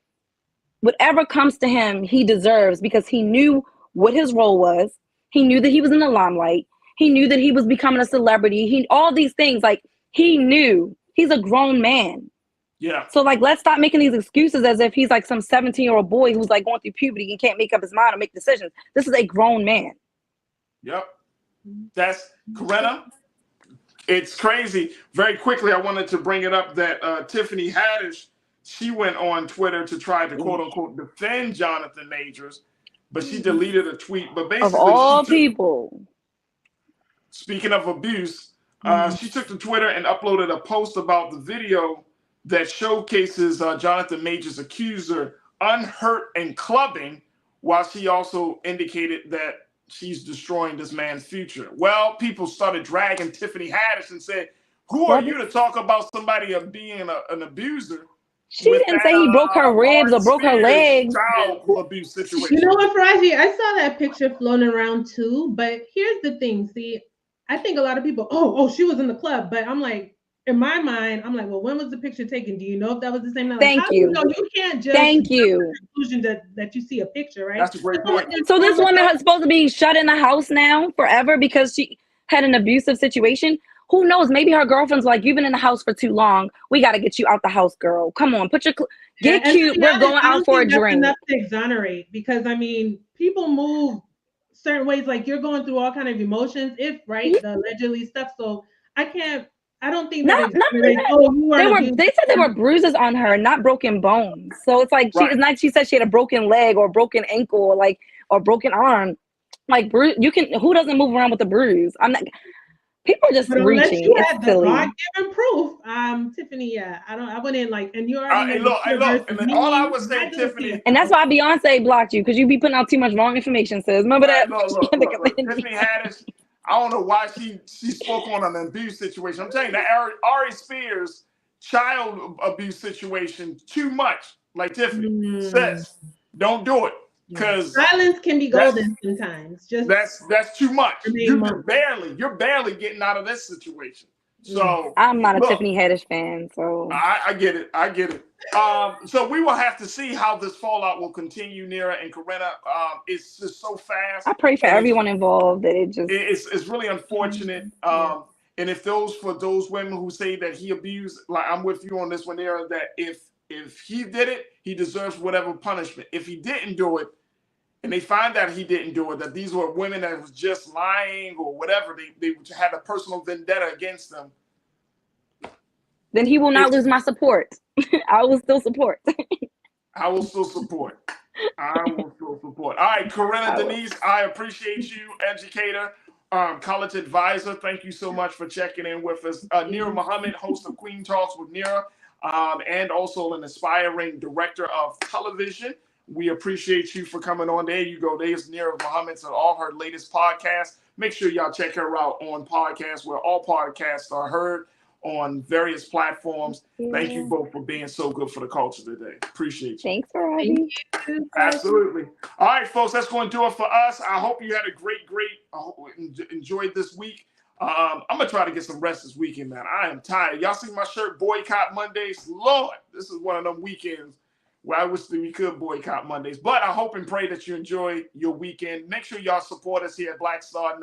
whatever comes to him, he deserves, because he knew what his role was. He knew that he was in the limelight. He knew that he was becoming a celebrity. All these things, like, he knew. He's a grown man. Yeah. So, like, let's stop making these excuses as if he's like some 17-year-old boy who's like going through puberty and can't make up his mind or make decisions. This is a grown man. Yep. That's Corinna. It's crazy. Very quickly, I wanted to bring it up that Tiffany Haddish, she went on Twitter to try to quote unquote defend Jonathan Majors, but she deleted a tweet. But basically, of all people, speaking of abuse, she took to Twitter and uploaded a post about the video that showcases Jonathan Majors' accuser unhurt and clubbing while she also indicated that she's destroying this man's future. Well, people started dragging Tiffany Haddish and said, who are you to talk about somebody of being an abuser? She didn't say he broke her ribs or broke her legs. Child abuse situation. You know what, Farajii? I saw that picture floating around too, but here's the thing. See, I think a lot of people, oh, she was in the club, but I'm like, in my mind, I'm like, well, when was the picture taken? Do you know if that was the same night? Thank you. You can't just conclusion that you see a picture, right? That's a great point. So this woman is supposed to be shut in the house now forever because she had an abusive situation. Who knows? Maybe her girlfriend's like, you've been in the house for too long. We got to get you out the house, girl. Come on, get cute. We're going out for a drink. Enough to exonerate, because I mean, people move certain ways. Like, you're going through all kind of emotions, the allegedly stuff. So I don't think that. They said there were bruises on her, not broken bones. So it's like she said she had a broken leg or broken ankle or broken arm. Like, who doesn't move around with a bruise? I'm not. People are just reaching. You had the God-given proof, Tiffany. Yeah, I wouldn't like, and you already look, and all I would say, Tiffany, and that's why Beyonce blocked you, because you be putting out too much wrong information. Sis, remember that? Look, Tiffany Haddish. I don't know why she spoke on an abuse situation. I'm telling you, that Ari Spears child abuse situation too much. Like Tiffany says, don't do it. Because silence can be golden sometimes. Just that's too much. You're barely getting out of this situation. So I'm not a Tiffany Haddish fan, so I get it. So we will have to see how this fallout will continue, Nira and Corinna. It's just so fast. I pray for everyone involved that it's really unfortunate. And if for those women who say that he abused, like, I'm with you on this one, Nira, that if he did it, he deserves whatever punishment. If he didn't do it, and they find out he didn't do it, that these were women that was just lying or whatever, they had a personal vendetta against them, then he will not lose my support. I will still support. I will still support. All right, Corinna Denise, I appreciate you, educator, college advisor. Thank you so much for checking in with us. Nira Muhammad, host of Queen Talks with Nira, and also an aspiring director of television. We appreciate you for coming on. There you go. There's Nira Muhammad and all her latest podcasts. Make sure y'all check her out on podcasts, where all podcasts are heard on various platforms. Thank you both for being so good for the culture today. Appreciate you. Thanks, Farajii. Absolutely. All right, folks, that's going to do it for us. I hope you had a great, enjoyed this week. I'm going to try to get some rest this weekend, man. I am tired. Y'all see my shirt, Boycott Mondays? Lord, this is one of them weekends where I wish that we could boycott Mondays. But I hope and pray that you enjoy your weekend. Make sure y'all support us here at Black Star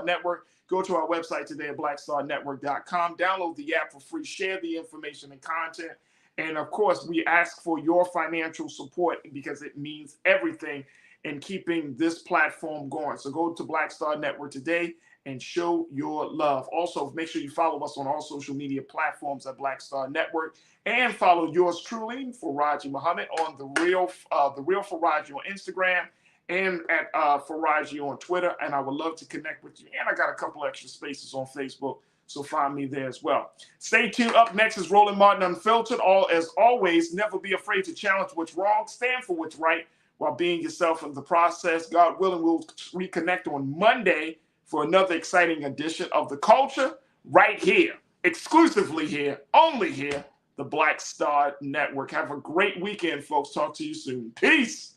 Network. Go to our website today at blackstarnetwork.com. Download the app for free. Share the information and content. And, of course, we ask for your financial support, because it means everything in keeping this platform going. So go to Black Star Network today and show your love. Also, make sure you follow us on all social media platforms at Black Star Network, and follow yours truly, Farajii Muhammad, on the real Farajii on Instagram, and at Farajii on Twitter. And I would love to connect with you. And I got a couple extra spaces on Facebook, so find me there as well. Stay tuned. Up next is Roland Martin Unfiltered. As always, never be afraid to challenge what's wrong. Stand for what's right while being yourself in the process. God willing, we'll reconnect on Monday for another exciting edition of The Culture, right here, exclusively here, only here, the Black Star Network. Have a great weekend, folks. Talk to you soon. Peace.